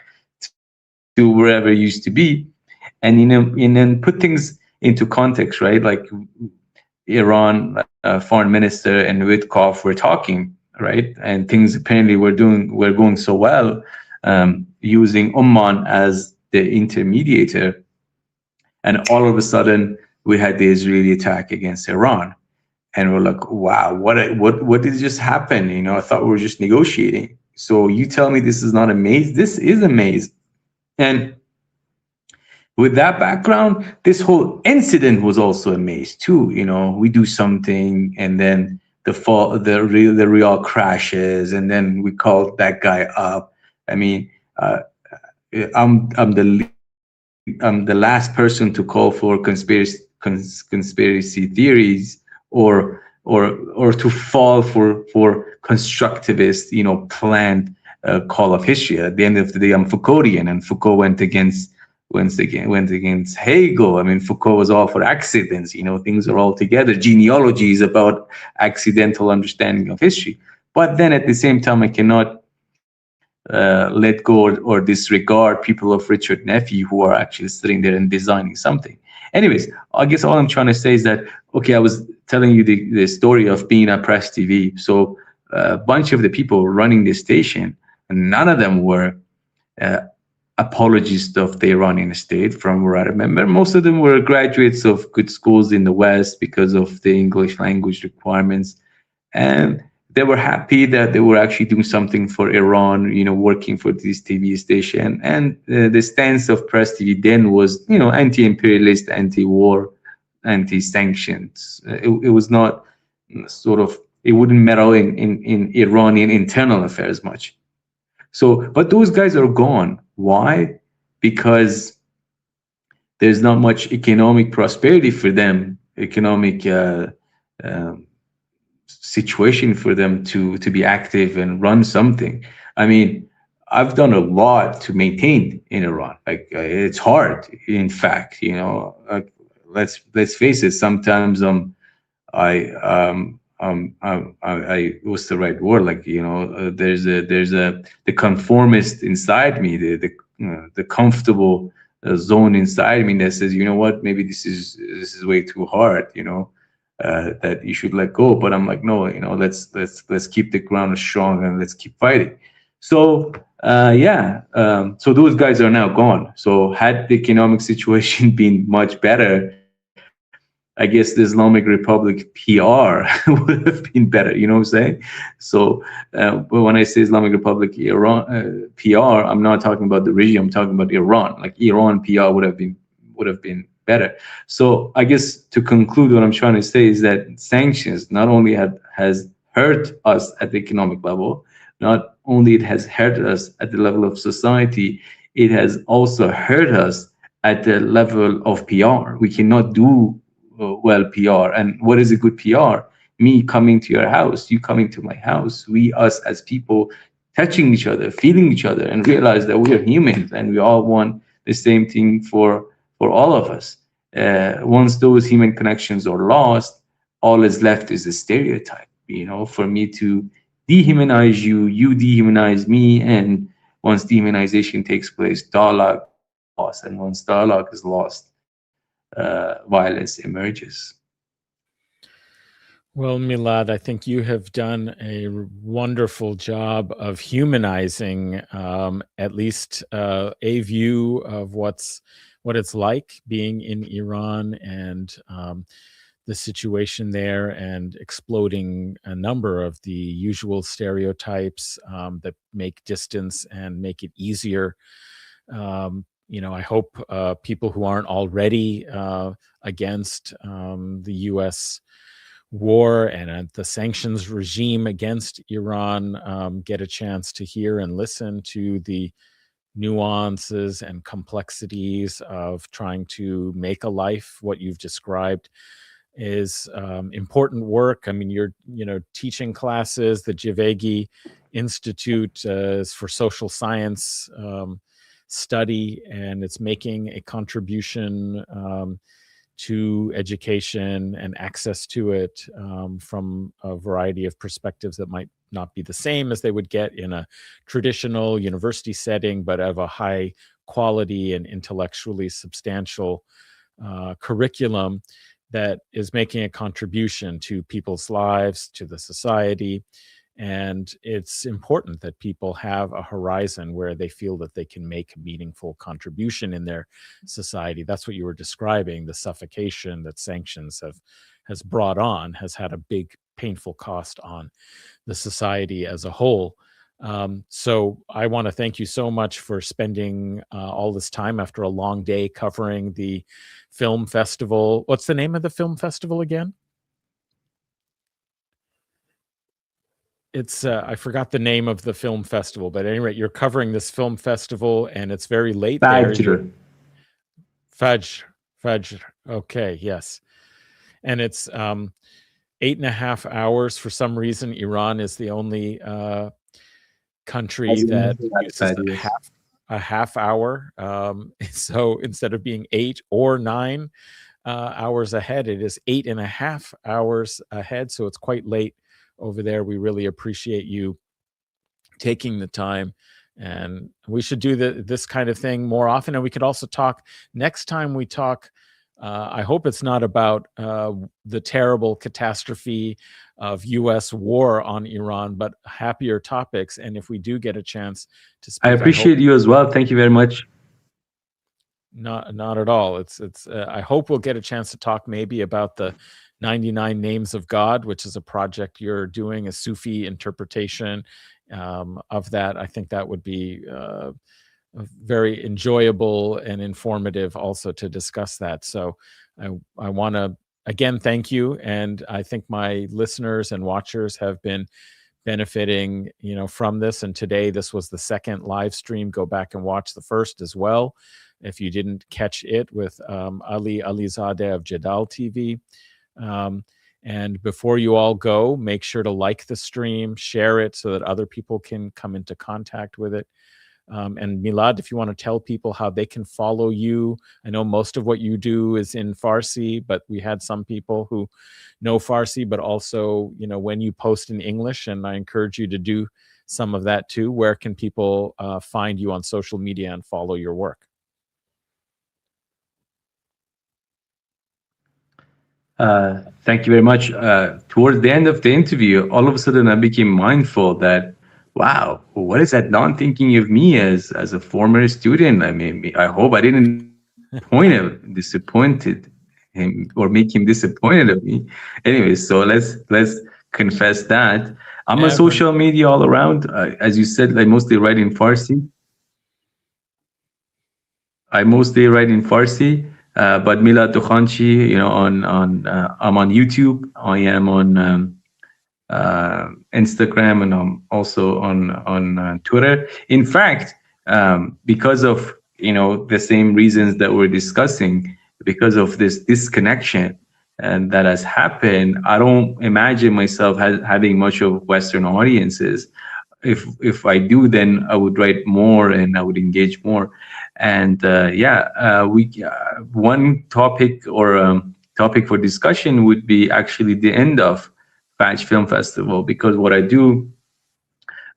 to wherever you used to be, and then put things into context, right? Like Iran, foreign minister and Witkoff were talking, right? And things apparently were going so well, using Oman as the intermediator. And all of a sudden, we had the Israeli attack against Iran, and we're like, "Wow, what did just happen?" I thought we were just negotiating. So you tell me this is not a maze? This is a maze. And with that background, this whole incident was also a maze too. We do something, and then the real crashes, and then we call that guy up. I mean, I'm the last person to call for conspiracy theories or to fall for constructivist, planned call of history. At the end of the day, I'm Foucauldian, and Foucault went against Hegel. I mean, Foucault was all for accidents. Things are all together. Genealogy is about accidental understanding of history. But then at the same time, I cannot let go or disregard people of Richard Nephew who are actually sitting there and designing something. Anyways, I guess all I'm trying to say is that, okay, I was telling you the story of being at Press TV. So a bunch of the people running the station, none of them were apologists of the Iranian state, from what I remember. Most of them were graduates of good schools in the West because of the English language requirements. And they were happy that they were actually doing something for Iran, working for this TV station. And the stance of Press TV then was, anti-imperialist, anti-war, anti-sanctions. It was not it wouldn't meddle in Iranian internal affairs much. So, but those guys are gone. Why? Because there's not much economic prosperity for them, economic situation for them to be active and run something. I mean, I've done a lot to maintain in Iran. Like it's hard, in fact. Let's face it. Sometimes I what's the right word? Like there's the conformist inside me, the comfortable zone inside me that says, what, maybe this is way too hard. That you should let go. But I'm like, no, let's keep the ground strong and let's keep fighting. So So those guys are now gone. So had the economic situation been much better, I guess the Islamic Republic PR would have been better. You know what I'm saying? So but when I say Islamic Republic Iran PR, I'm not talking about the regime. I'm talking about Iran. Like Iran PR would have been better. So I guess to conclude, what I'm trying to say is that sanctions not only has hurt us at the economic level, not only it has hurt us at the level of society, it has also hurt us at the level of PR. We cannot do well PR. And what is a good PR? Me coming to your house, you coming to my house, we, us as people, touching each other, feeling each other, and realize that we are humans and we all want the same thing for all of us. Once those human connections are lost, all is left is a stereotype. For me to dehumanize you, you dehumanize me, and once dehumanization takes place, dialogue is lost, and once dialogue is lost, violence emerges. Well, Milad, I think you have done a wonderful job of humanizing at least a view of what it's like being in Iran and the situation there, and exploding a number of the usual stereotypes that make distance and make it easier. I hope people who aren't already against the U.S. war and the sanctions regime against Iran get a chance to hear and listen to the nuances and complexities of trying to make a life. What you've described is important work. I mean, you're teaching classes. The Javegi Institute is for social science study, and it's making a contribution to education and access to it from a variety of perspectives that might not be the same as they would get in a traditional university setting, but of a high quality and intellectually substantial curriculum that is making a contribution to people's lives, to the society. And it's important that people have a horizon where they feel that they can make a meaningful contribution in their society. That's what you were describing. The suffocation that sanctions has brought on has had a big, painful cost on the society as a whole. So I want to thank you so much for spending all this time after a long day covering the film festival. What's the name of the film festival again? It's I forgot the name of the film festival, but at any rate, you're covering this film festival and it's very late there. Fajr. Okay, yes. And it's 8.5 hours. For some reason, Iran is the only country that uses a half hour. So instead of being 8 or 9 hours ahead, it is 8.5 hours ahead. So it's quite late over there. We really appreciate you taking the time, and we should do this kind of thing more often. And we could also talk next time we talk. I hope it's not about the terrible catastrophe of U.S. war on Iran, but happier topics. And if we do get a chance to speak, I appreciate you as well. Thank you very much. Not at all. It's I hope we'll get a chance to talk maybe about the 99 Names of God, which is a project you're doing, a Sufi interpretation of that. I think that would be very enjoyable and informative also to discuss that. So I want to again thank you, and I think my listeners and watchers have been benefiting from this. And today this was the second live stream. Go back and watch the first as well if you didn't catch it, with Ali Alizadeh of Jadal TV. And before you all go, make sure to like the stream, share it so that other people can come into contact with it. And Milad, if you want to tell people how they can follow you. I know most of what you do is in Farsi, but we had some people who know Farsi, but also, when you post in English, and I encourage you to do some of that too. Where can people find you on social media and follow your work? Thank you very much. Towards the end of the interview, all of a sudden I became mindful that wow, what is Adnan thinking of me as a former student? I mean, I hope I didn't disappointed him or make him disappointed of me. Anyway, so let's confess that I'm a Ever. social media all around. As you said, I mostly write in Farsi. But Milad Dokhanchi, I'm on YouTube. I am on Instagram, and I'm also on Twitter. In fact, because of the same reasons that we're discussing, because of this disconnection and that has happened, I don't imagine myself having much of Western audiences. If I do, then I would write more and I would engage more. And we one topic or topic for discussion would be actually the end of Faj Film Festival, because what I do,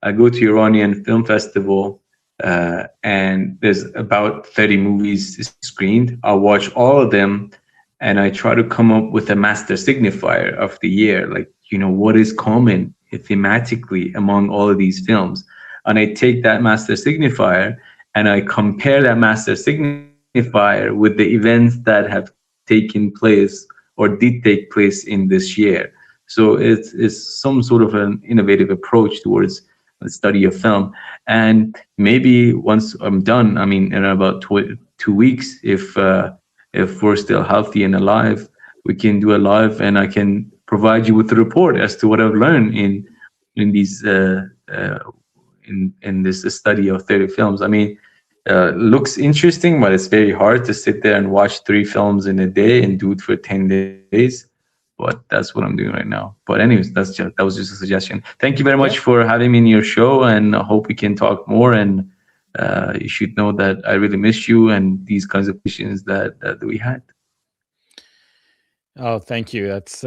I go to Iranian Film Festival, and there's about 30 movies screened. I'll watch all of them, and I try to come up with a master signifier of the year, like what is common thematically among all of these films, and I take that master signifier and I compare that master signifier with the events that have taken place or did take place in this year. So it's some sort of an innovative approach towards the study of film. And maybe once I'm done, I mean, in about 2 weeks, if we're still healthy and alive, we can do a live, and I can provide you with a report as to what I've learned in these in this study of 30 films. I mean, looks interesting, but it's very hard to sit there and watch 3 films in a day and do it for 10 days. But that's what I'm doing right now. But anyways, that was just a suggestion. Thank you very much Yeah. for having me in your show, and I hope we can talk more. And you should know that I really miss you and these kinds of questions that we had. Oh, thank you. That's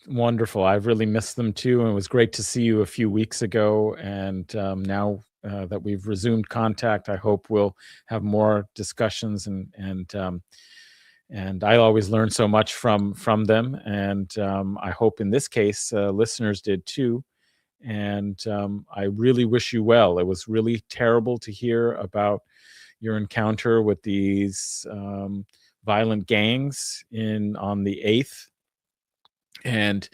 wonderful. I've really missed them too, and it was great to see you a few weeks ago. And now that we've resumed contact, I hope we'll have more discussions. And I always learn so much from them. And I hope in this case, listeners did too. And I really wish you well. It was really terrible to hear about your encounter with these violent gangs on the 8th, and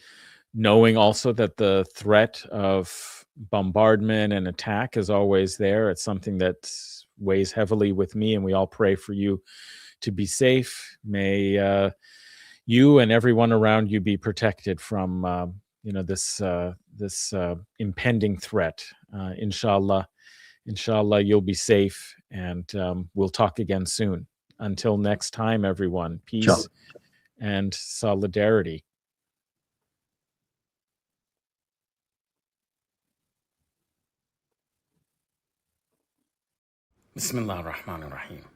knowing also that the threat of bombardment and attack is always there. It's something that weighs heavily with me, and we all pray for you to be safe. May you and everyone around you be protected from this impending threat. Inshallah, you'll be safe, and we'll talk again soon. Until next time, everyone, Ciao. peace and solidarity. Bismillah ar-Rahman ar-Rahim.